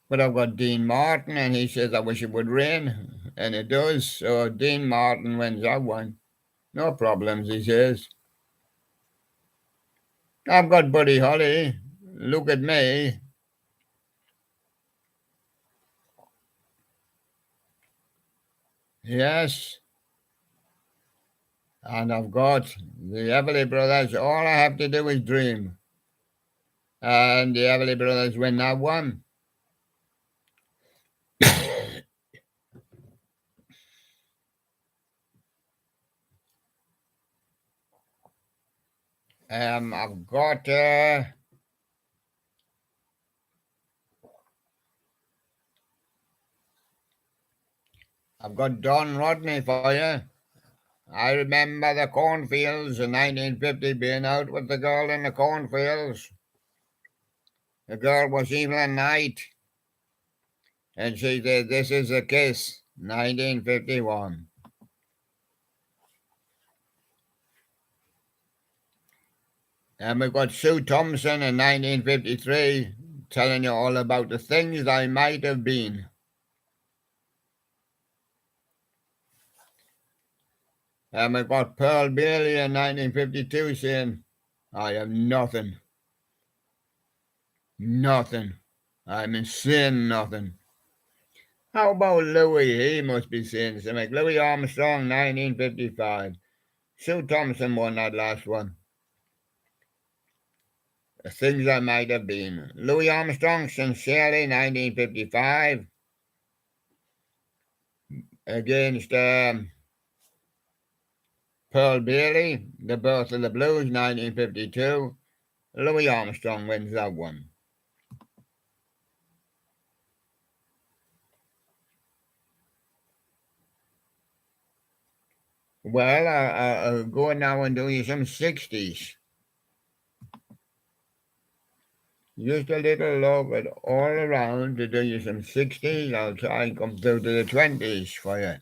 But I've got Dean Martin, and he says, I wish it would rain. And it does. So Dean Martin wins that one. No problems, he says. I've got Buddy Holly. Look at me. Yes. And I've got the Everly Brothers. All I have to do is dream. And the Everly Brothers win that one. I've got Don Rodney for you. I remember the cornfields in 1950 being out with the girl in the cornfields. The girl was Evelyn Knight. And she said, This is a Kiss, 1951. And we've got Sue Thompson in 1953 telling you all about the things I might have been. And we've got Pearl Bailey in 1952 saying, I have nothing. Nothing. I'm saying nothing. How about Louis? He must be saying something. Louis Armstrong, 1955. Sue Thompson won that last one. Things that might have been. Louis Armstrong, sincerely, 1955, against Pearl Bailey, The Birth of the Blues, 1952. Louis Armstrong wins that one. Well, I'll go now and do you some 60s. Just a little love it all around to do you some 60s. I'll try and come through to the 20s for you.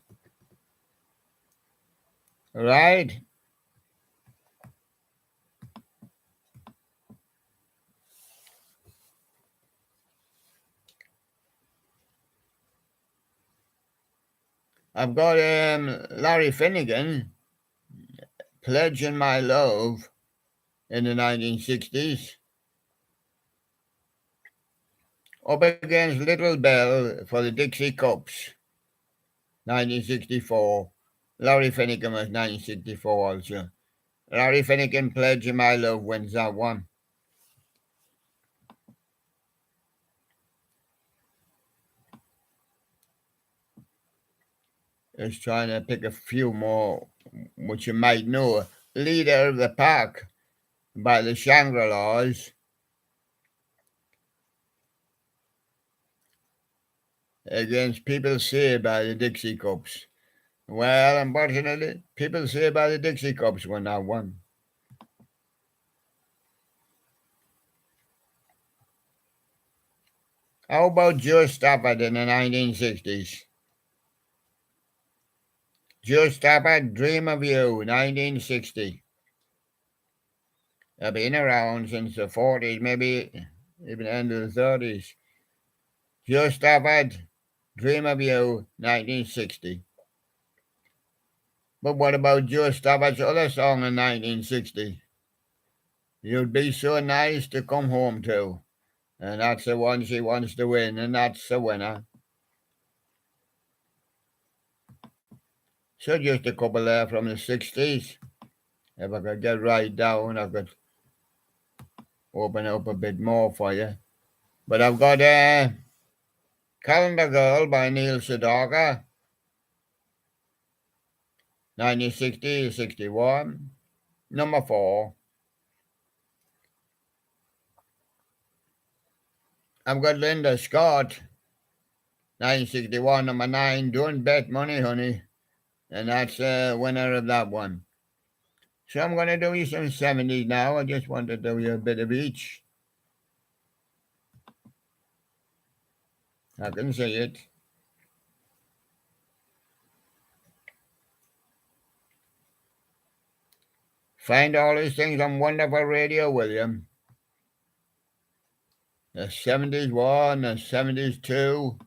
Right? I've got Larry Finnegan, Pledging My Love, in the 1960s. Up against Little Bell for the Dixie Cups, 1964. Larry Finnegan was 1964 also. Larry Finnegan, Pledging My Love, wins that one. Just trying to pick a few more, which you might know. Leader of the Pack by the Shangri-Las against People Say by the Dixie Cups. Well, unfortunately, People Say by the Dixie Cups won that one. How about Joe Stafford in the 1960s? Joe Stafford, Dream of You, 1960. They've been around since the 40s, maybe even the end of the 30s. Joe Stafford, Dream of You, 1960. But what about Joe Stafford's other song in 1960? You'd Be So Nice to Come Home To. And that's the one she wants to win, and that's the winner. So just a couple there from the 60s. If I could get right down, I could open up a bit more for you. But I've got Calendar Girl by Neil Sedaka, 1960-61, number 4. I've got Linda Scott, 1961, number 9, Don't Bet Money, Honey. And that's the winner of that one. So I'm going to do you some 70s now. I just want to do you a bit of each. I can see it. Find all these things on Wonderful Radio, William. The 70s one, the 70s two.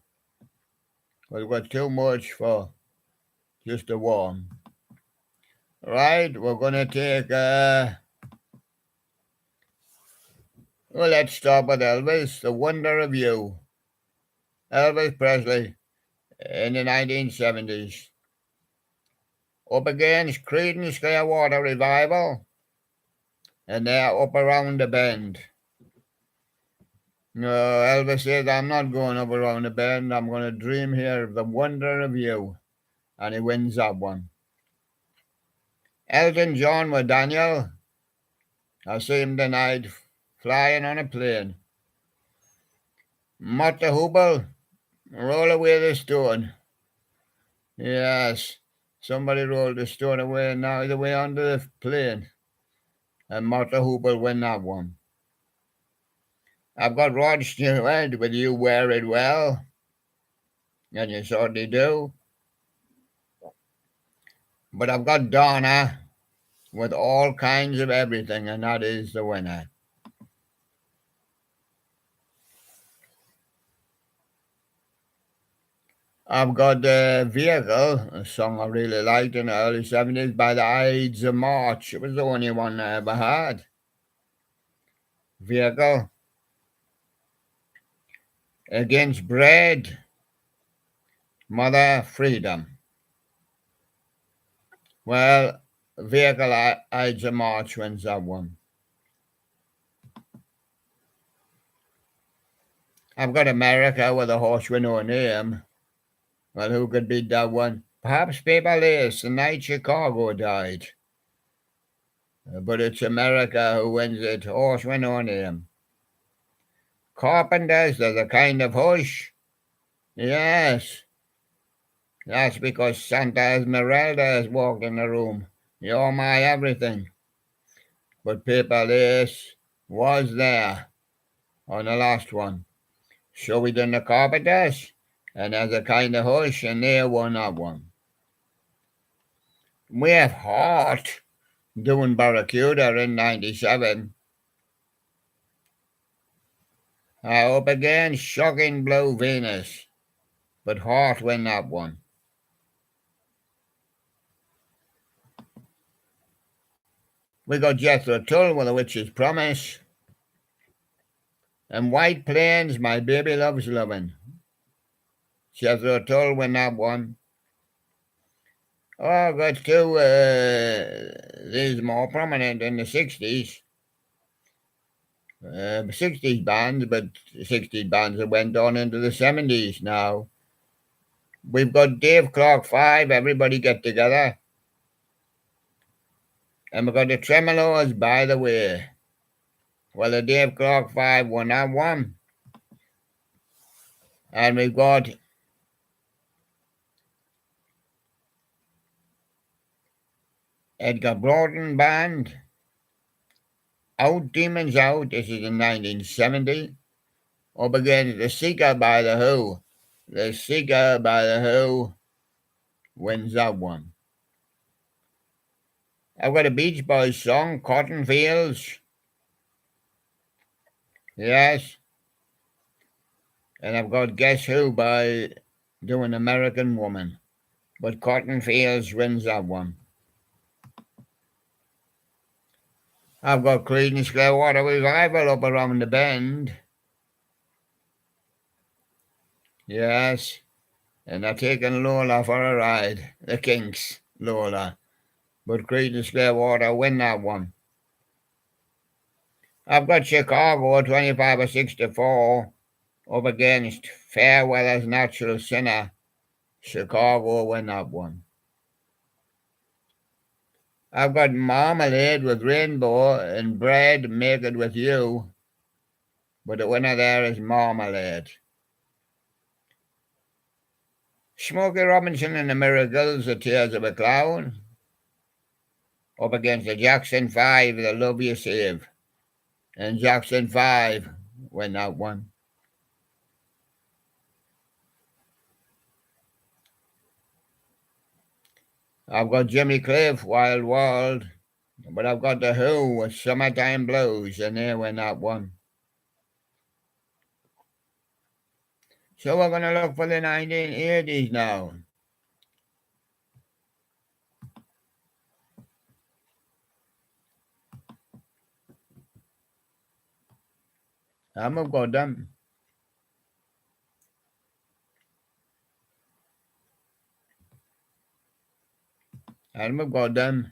We've got too much for just the one. Right, we're going to take, well, let's start with Elvis, The Wonder of You. Elvis Presley in the 1970s. Up against Creedence Clearwater Revival, and they're Up Around the Bend. No, Elvis says, I'm not going up around the bend. I'm going to dream here of the wonder of you. And he wins that one. Elton John with Daniel. I see him tonight flying on a plane. Mott the Hoople, Roll Away the Stone. Yes, somebody rolled the stone away and now he's away onto the plane. And Mott the Hoople win that one. I've got Rod Stewart with You Wear It Well. And you certainly do. But I've got Donna with All Kinds of Everything, and that is the winner. I've got the Vehicle, a song I really liked in the early 70s by the Ides of March. It was the only one I ever had. Vehicle. Against Bread, Mother Freedom. Well, Vehicle, Ides of March wins that one. I've got America with a horse with no name. Well, who could beat that one? Perhaps Paper Lace, the night Chicago died. But it's America who wins it, horse with no name. Carpenters, there's a kind of hush. Yes, that's because Santa Esmeralda has walked in the room. You're my everything. But Paper Lace was there on the last one. So we done the Carpenters, and there's a kind of hush, and they won that one. We have Heart doing Barracuda in 97. Up against Shocking Blue Venus, but Heart win that one. We got Jethro Tull with A Witch's Promise. And White Plains, My Baby Loves Lovin'. Jethro Tull win that one. Oh, got two, these more prominent in the 60s. 60s bands, but 60s bands that went on into the 70s now. We've got Dave Clark 5, Everybody Get Together. And we've got the Tremolos, By the Way. Well, the Dave Clark 5 won that one. And we've got Edgar Broughton Band, Out Demons Out. This is in 1970. Up against The Seeker by The Who. The Seeker by The Who wins that one. I've got a Beach Boys song, Cotton Fields. Yes. And I've got Guess Who by doing American Woman. But Cotton Fields wins that one. I've got Creedence Clearwater Revival Up Around the Bend. Yes. And they're taking Lola for a ride. The Kinks, Lola. But Creedence Clearwater win that one. I've got Chicago 25 or 64 up against Fairweather's Natural Sinner. Chicago win that one. I've got Marmalade with Rainbow and Bread Make It With You. But the winner there is Marmalade. Smokey Robinson and the Miracles, The Tears of a Clown. Up against the Jackson 5, The Love You Save. And Jackson 5 win that one. I've got Jimmy Cliff, Wild World. But I've got The Who with Summertime Blues, and they win that one. So we're going to look for the 1980s now. I've got them. I've got them.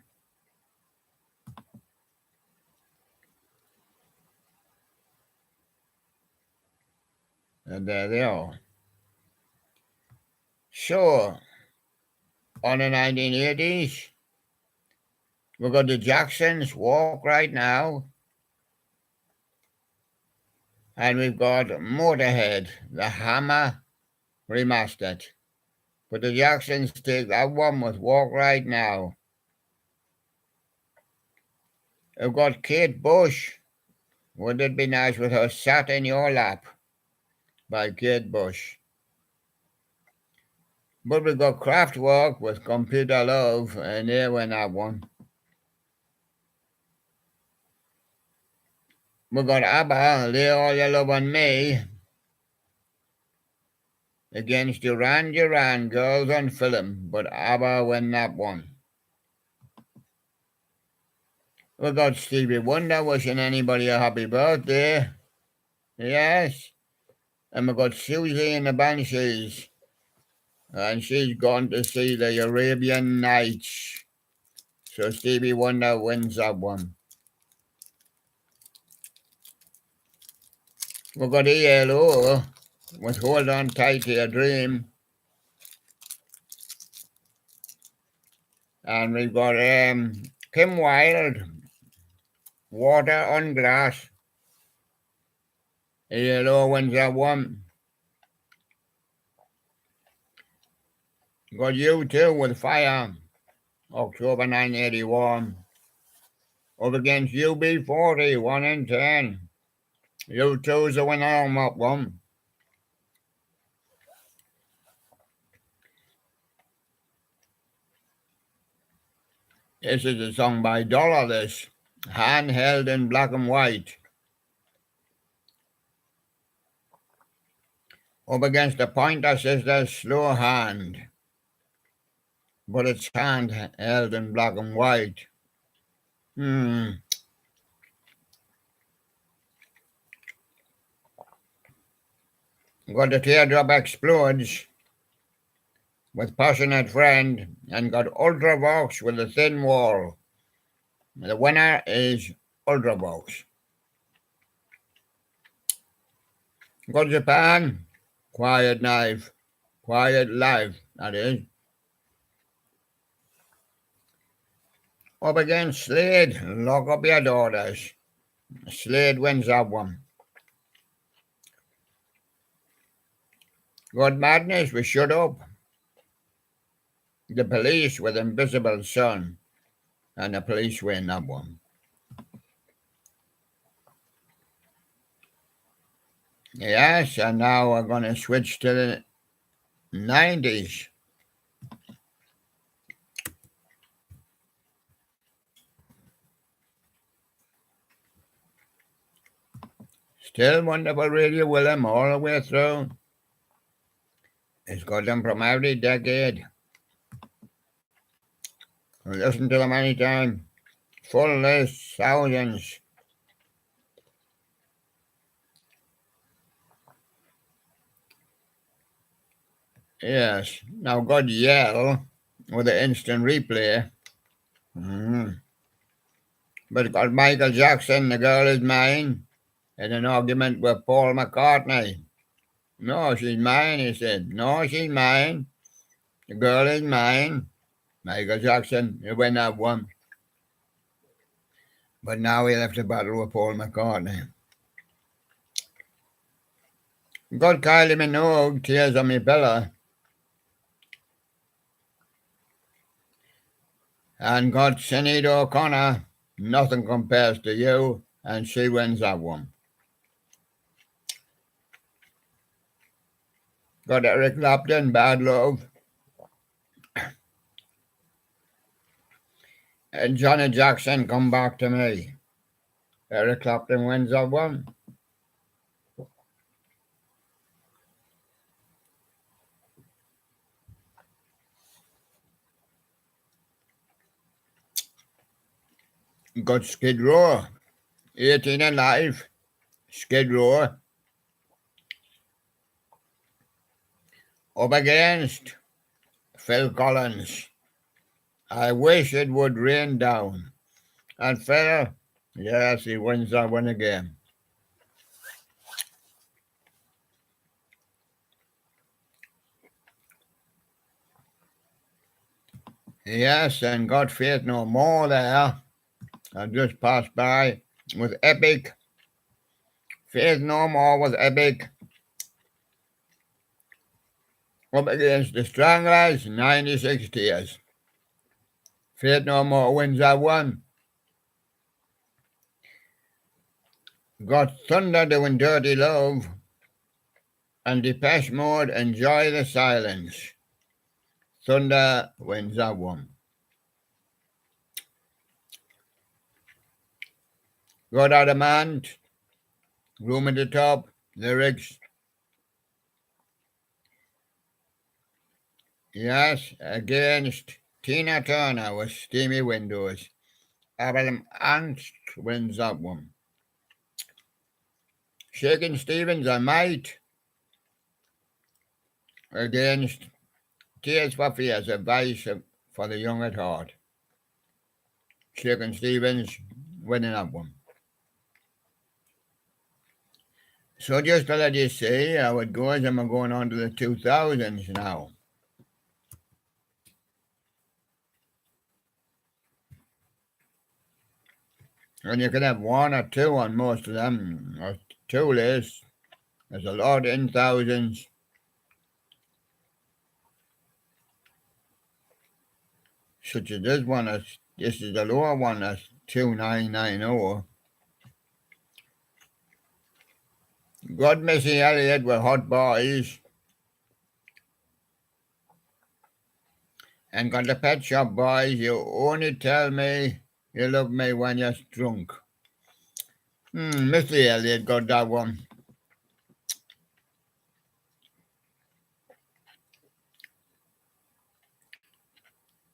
And there they are. So, on the 1980s, we've got the Jacksons, Walk Right Now. And we've got Motorhead, The Hammer remastered. But the Jacksons take that one with Walk Right Now. We've got Kate Bush, Would It Be Nice with Her Sat in Your Lap by Kate Bush. But we've got Kraftwerk with Computer Love, and they win that one. We got ABBA, Lay All Your Love on Me, against Duran Duran, Girls on Film, but ABBA win that one. We got Stevie Wonder wishing anybody a happy birthday. Yes. And we got Susie and the Banshees, and she's gone to see the Arabian Nights. So Stevie Wonder wins that one. We've got ELO with Hold On Tight to Your Dream. And we've got Kim Wilde, Water on Glass. Yellow wins that one. Got U2 with Fire, October 1981. Up against UB40, 1 in 10. U2's the winner on that one. This is a song by Dollar, this. Handheld in Black and White. Up against the Pointer Sisters, Slow Hand. But it's handheld in black and white. Got The Teardrop Explodes with Passionate Friend, and got Ultravox with The Thin Wall. The winner is Ultravox. Got Japan, Quiet Life, that is. Up against Slade, Lock Up Your Daughters. Slade wins that one. Got Madness with Shut Up. The Police with Invisible Sun, and the Police win that one. Yes, and now we're going to switch to the 90s. Still wonderful Radio Willem all the way through. It's got them from every decade. Listen to them anytime. Full list, thousands. Yes, now got Yell with the instant replay. But got Michael Jackson, The Girl Is Mine, in an argument with Paul McCartney. No, she's mine, he said. No, she's mine. The girl is mine. Michael Jackson, he win that one. But now he'll have to battle with Paul McCartney. Got Kylie Minogue, Tears on Me Pillow. And got Sinead O'Connor, Nothing Compares to You, and she wins that one. Got Eric Clapton, Bad Love. And Johnny Jackson, Come Back to Me. Eric Clapton wins that one. Got Skid Row, 18 Alive, Skid Row. Up against Phil Collins, I Wish It Would Rain Down. And Phil, yes, he wins that one again. Yes, and Got Faith No More there. I just passed by with Epic. Faith No More with Epic. Up against the Stranglers, 96 Tears. Faith No More wins that one. Got Thunder doing Dirty Love. And Depeche Mode, Enjoy the Silence. Thunder wins that one. Got Adamant, Room at the Top, lyrics. Yes, against Tina Turner with Steamy Windows. Adam Ant wins that one. Shakin' Stevens, I Might, against Tears for Fears, Advice for the Young at Heart. Shakin' Stevens winning that one. So just to let you see how it goes, I'm going on to the 2000s now. And you can have one or two on most of them, or two lists. There's a lot in thousands. Such as this one, this is the lower one, that's 2990. God Missy Elliott with Hot Boys. And got the Pet Shop Boys, you only tell me you love me when you're drunk. Missy Elliott got that one.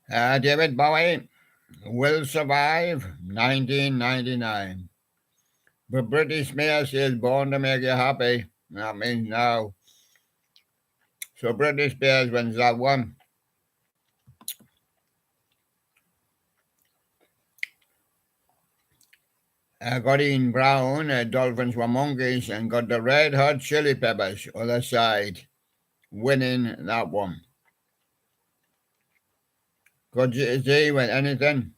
David Bowie, Will Survive, 1999. But British Mayor says born to make you happy. That means now. So British Bears wins that one. Got Ian Brown, Dolphins were monkeys, and got the Red Hot Chili Peppers other side, winning that one. Got Jay-Z with anything.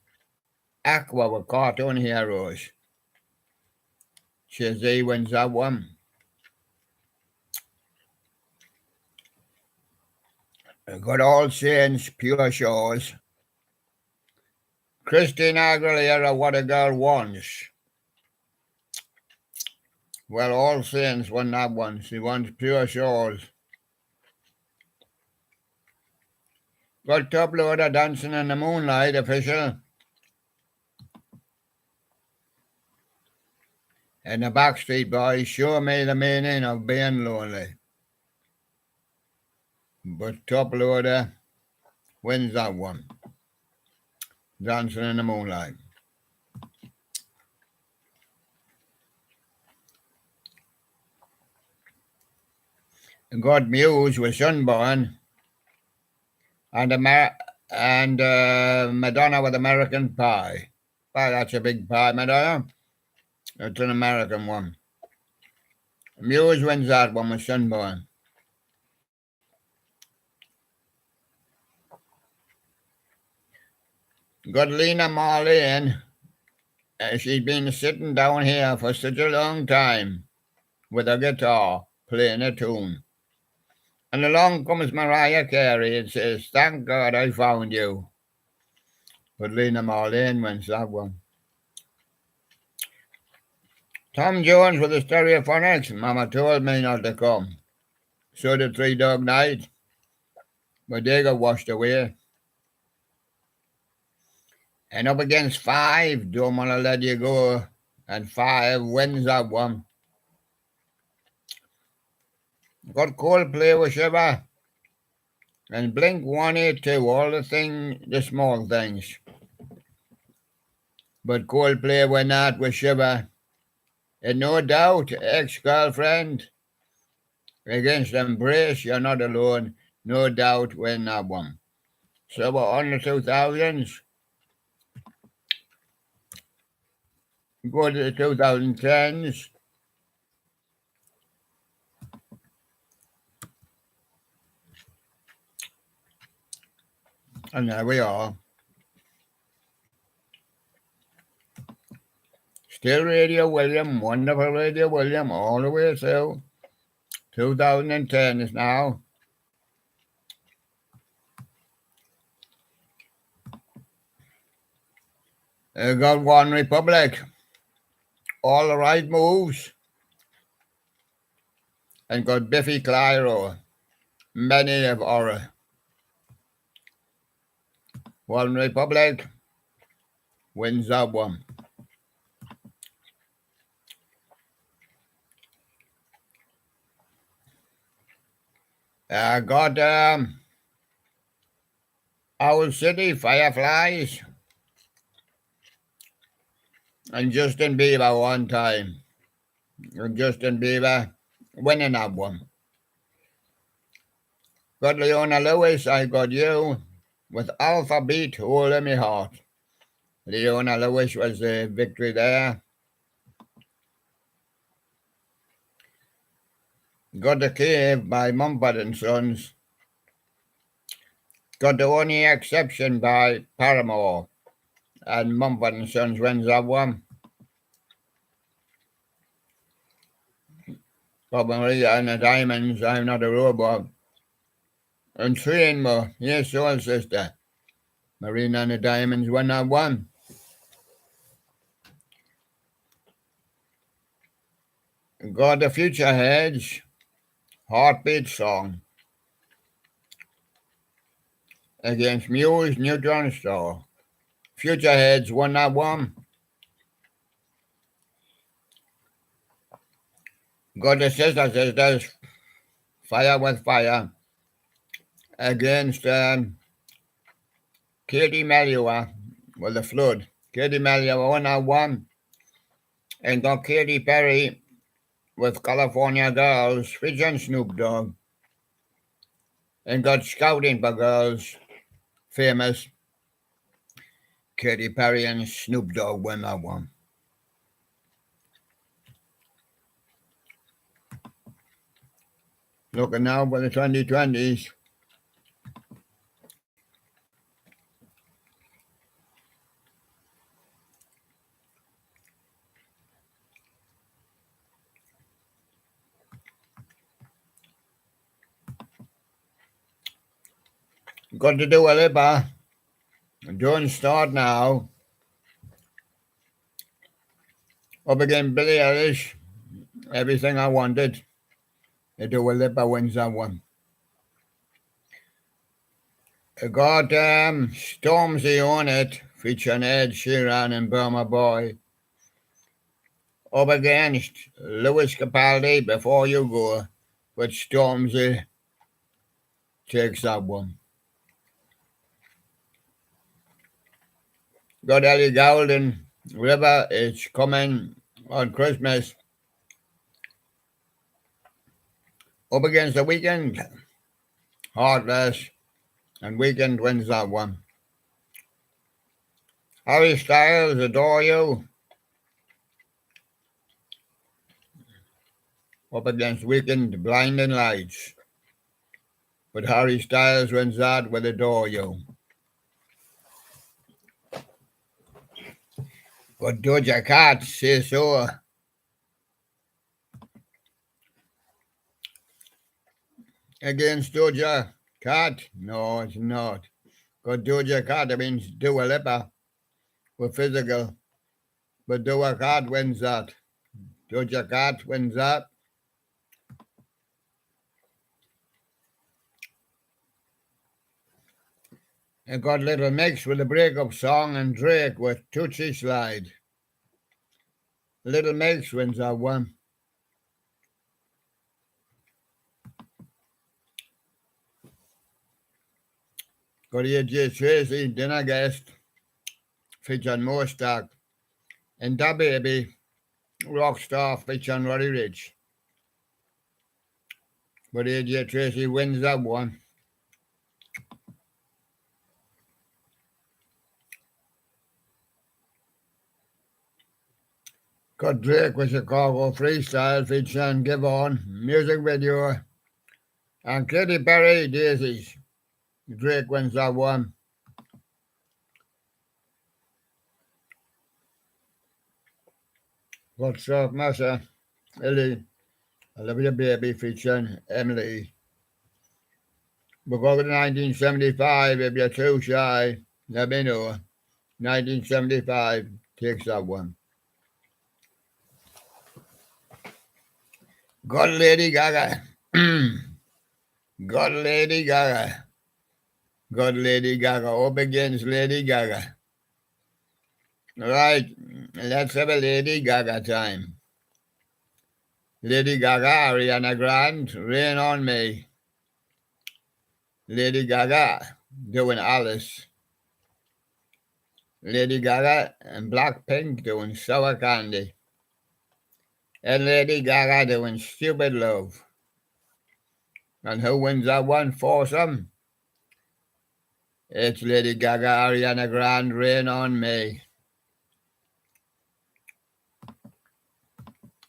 Aqua were cartoon heroes. Jay-Z wins that one. Got All Saints, Pure Shores. Christina Aguilera, What a Girl Wants. Well, All Saints won that one. She wants Pure Shores. Got Top Loader, Dancing in the Moonlight, official. And the Backstreet Boys, Show Me the Meaning of Being Lonely. But Top Loader wins that one. Dancing in the Moonlight. Got Muse with Sunburn. And Madonna with American Pie. Well, that's a big pie, Madonna. It's an American one. Muse wins that one with Sunburn. Got Lena Marlene. She's been sitting down here for such a long time with a guitar playing a tune. And along comes Mariah Carey and says, "Thank God I found you." But Lena Marlene wins that one. Tom Jones with the Stereophonics. Mama told me not to come. So did Three Dog Night. But they got washed away. And up against Five, Don't Wanna Let You Go. And Five wins that one. Got Coldplay with Shiver. And Blink 182, all the small things. But Coldplay went out with Shiver. And No Doubt, Ex-Girlfriend. Against Embrace, You're Not Alone. No Doubt win that one. So we're on the 2000s. Go to the 2010s. And there we are. Still Radio William, wonderful Radio William, all the way through. 2010 is now. Got One Republic. All the Right Moves. And got Biffy Clyro. Many of Horror. One Republic wins that one. Got Owl City, Fireflies. And Justin Bieber one time. And Justin Bieber winning that one. Got Leona Lewis, I Got You. With Alphabet, Hold in My Heart. Leona Lewis was the victory there. Got the Cave by Mumford and Sons. Got the Only Exception by Paramore. And Mumford and Sons wins that one. Bob Maria and the Diamonds, I'm Not a Robot. And Train More, Yes, Soul Sister. Marina and the Diamonds won that one. Got the Future Heads, Heartbeat Song. Against Muse, Neutron Star. Future Heads won that one. Got the Sisters, Fire with Fire. Against Katie Melua with The Flood. Katie Melua won that one. And got Katy Perry with California Girls, featuring Snoop Dogg. And got Scouting for Girls, famous. Katy Perry and Snoop Dogg won that one. Looking now for the 2020s. Got to do a Lipa. Don't start now. Up against Billie Eilish. Everything I Wanted. The Dua Lipa wins that one. I got Stormzy on it, featuring Ed Sheeran and Burma Boy. Up against Lewis Capaldi, Before You Go, but Stormzy takes that one. Got Ellie Goulding, River Is Coming on Christmas. Up against The Weeknd, Heartless, and Weeknd wins that one. Harry Styles, Adore You. Up against Weeknd, Blinding Lights. But Harry Styles wins that with Adore You. Got Doja Cat, Say So. Against Doja Cat? No, it's not. Got Doja Cat, that means Dua Lipa with Physical. But Doja Cat wins that. Doja Cat wins that. I got Little Mix with the breakup song and Drake with Tootsie Slide. Little Mix wins that one. Got AJ Tracy, Dinner Guest, featuring Mostack. And Da Baby, Rockstar, featuring Roddy Ricch. But AJ Tracy wins that one. Got Drake with Chicago Freestyle, featuring Give On, music video. And Katy Perry, Daisies. Drake wins that one. Got Surf Massa, Ellie, I Love Your Baby, featuring Emily. We go to 1975, If You're Too Shy, Let Me Know. 1975 takes that one. Got Lady Gaga. Got Lady Gaga. Got Lady Gaga up against Lady Gaga. Right, let's have a Lady Gaga time. Lady Gaga, Ariana Grande, Rain on Me. Lady Gaga doing Alice. Lady Gaga and Blackpink doing Sour Candy. And Lady Gaga doing Stupid Love. And who wins that one? Foursome. It's Lady Gaga, Ariana Grande, Rain on Me.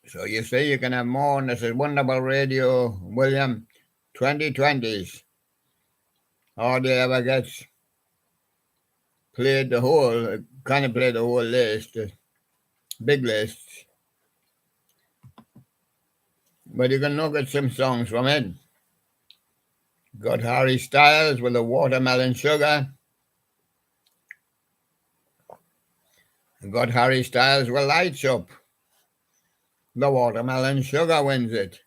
So you say you can have more, and this is wonderful radio, William, 2020s. Hardly ever gets played the whole, kind of play the whole list, the big lists. But you can look at some songs from it. Got Harry Styles with the Watermelon Sugar. Got Harry Styles with Lights Up. The Watermelon Sugar wins it.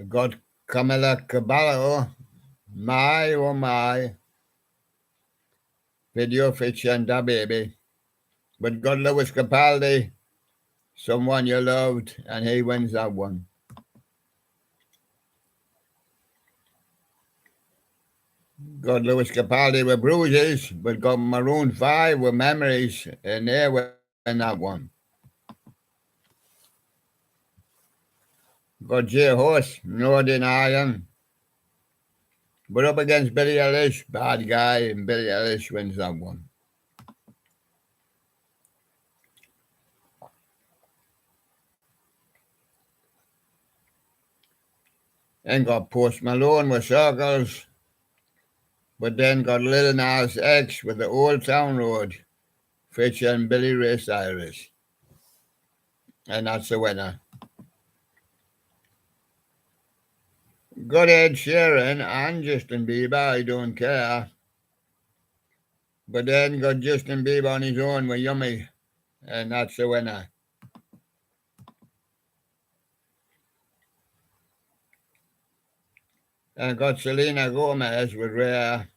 Got Camila Cabello, My Oh My, Video Fiction, Da Baby. But got Lewis Capaldi, Someone You Loved, and he wins that one. Got Lewis Capaldi with Bruises, but got Maroon 5 with Memories, and they win that one. Got J Horse, No Denying, but up against Billie Eilish, Bad Guy, and Billie Eilish wins that one. And got Post Malone with Circles, but then got Lil Nas X with the Old Town Road, featuring Billy Ray Cyrus. And that's the winner. Got Ed Sheeran and Justin Bieber, I don't care. But then got Justin Bieber on his own with Yummy, and that's the winner. And got Selena Gomez with Rare.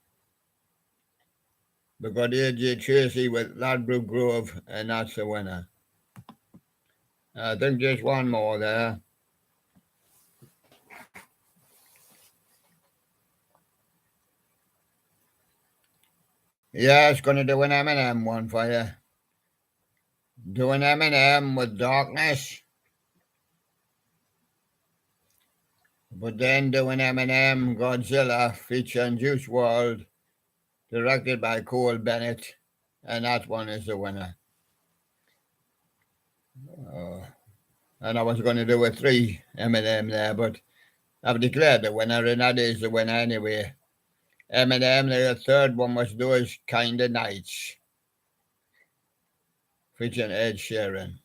We got AJ Tracy with Ladbroke Grove, and that's the winner. I think just one more there. Yeah, it's going to do an Eminem one for you. Doing Eminem with Darkness. But then doing Eminem Godzilla featuring Juice WRLD, directed by Cole Bennett, and that one is the winner. And I was going to do a 3 Eminem there, but I've declared the winner, and that is the winner anyway. Eminem, the third one was Those Kind of Nights, featuring Ed Sheeran.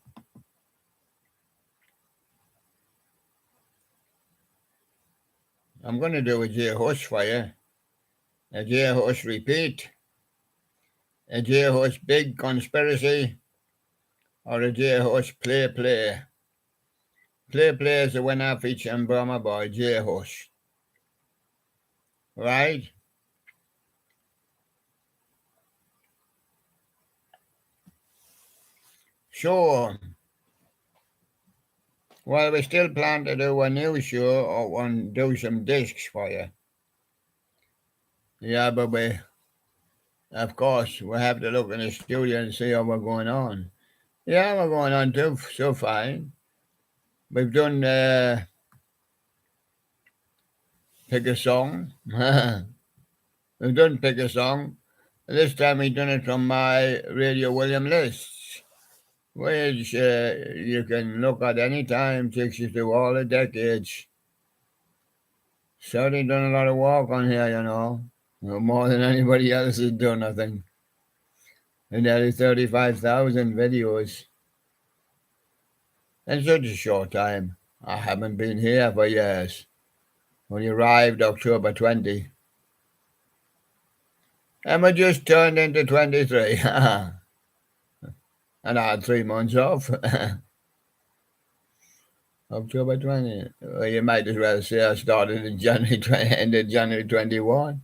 I'm going to do a J Hush for you. A J Hush Repeat, a J Hush Big Conspiracy, or a J Hush Play Play. Play Play is the winner featuring Burma Boy, J Hush. Right? Sure. Well, we still plan to do a new show or do some discs for you. Yeah, but of course, we have to look in the studio and see how we're going on. Yeah, we're going on too, so fine. We've done Pick a Song. We've done Pick a Song. This time we've done it from my Radio William lists, which you can look at any time, takes you through all the decades. Certainly done a lot of work on here, you know. More than anybody else has done, I think. And nearly 35,000 videos. In such a short time. I haven't been here for years. Only arrived October 20. And we just turned into 23. And I had 3 months off. October 20. Well, you might as well say I started in January 20, ended January 21.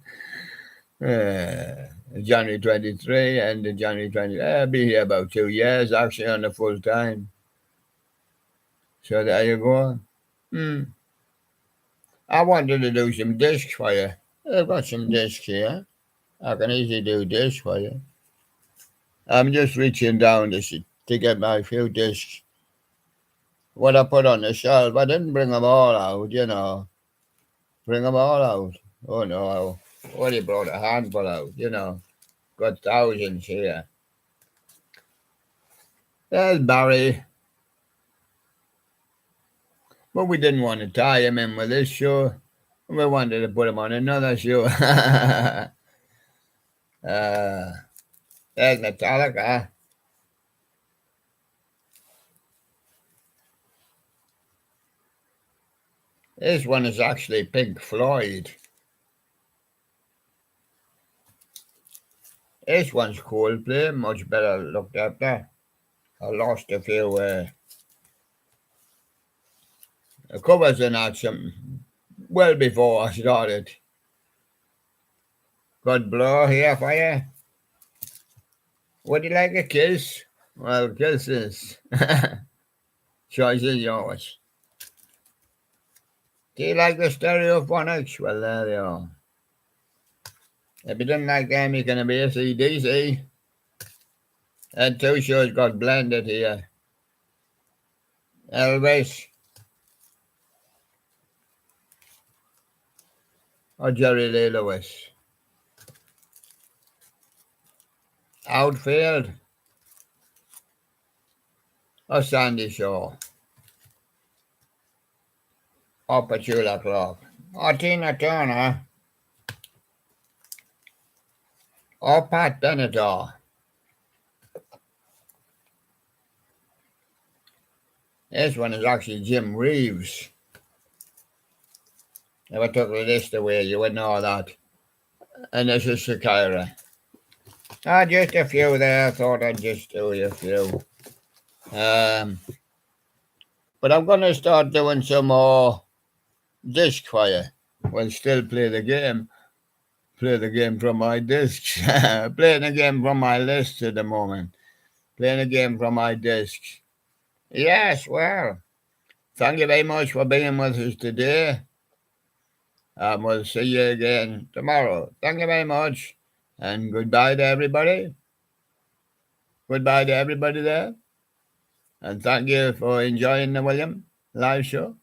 January 23 and January 20. I've been here about 2 years, actually, on the full time. So there you go. I wanted to do some discs for you. I've got some discs here. I can easily do discs for you. I'm just reaching down to get my few discs. What I put on the shelf, I didn't bring them all out, you know. Bring them all out. Oh, no. I only brought a handful out, you know. Got thousands here. There's Barry. But we didn't want to tie him in with this show. We wanted to put him on another show. There's Metallica. This one is actually Pink Floyd. This one's Coldplay, much better looked after. I lost a few covers and that something well before I started. Good blow here for you. Would you like a kiss? Well, kisses. Choice is yours. Do you like the Stereophonics? Well, there they are. If you didn't like them, you can be a CDC. And two shows got blended here. Elvis. Or Jerry Lee Lewis. Outfield. Or Sandy Shaw. Or Petula Clark. Or Tina Turner. Or Pat Benatar. This one is actually Jim Reeves. If I took the list away, you would know that. And this is Shakira. Just a few there. I thought I'd just do a few. But I'm going to start doing some more disc for you. We'll still play the game. Play the game from my discs. Playing the game from my list at the moment. Playing the game from my discs. Yes, well, thank you very much for being with us today. We'll see you again tomorrow. Thank you very much. And goodbye to everybody. Goodbye to everybody there. And thank you for enjoying the William live show.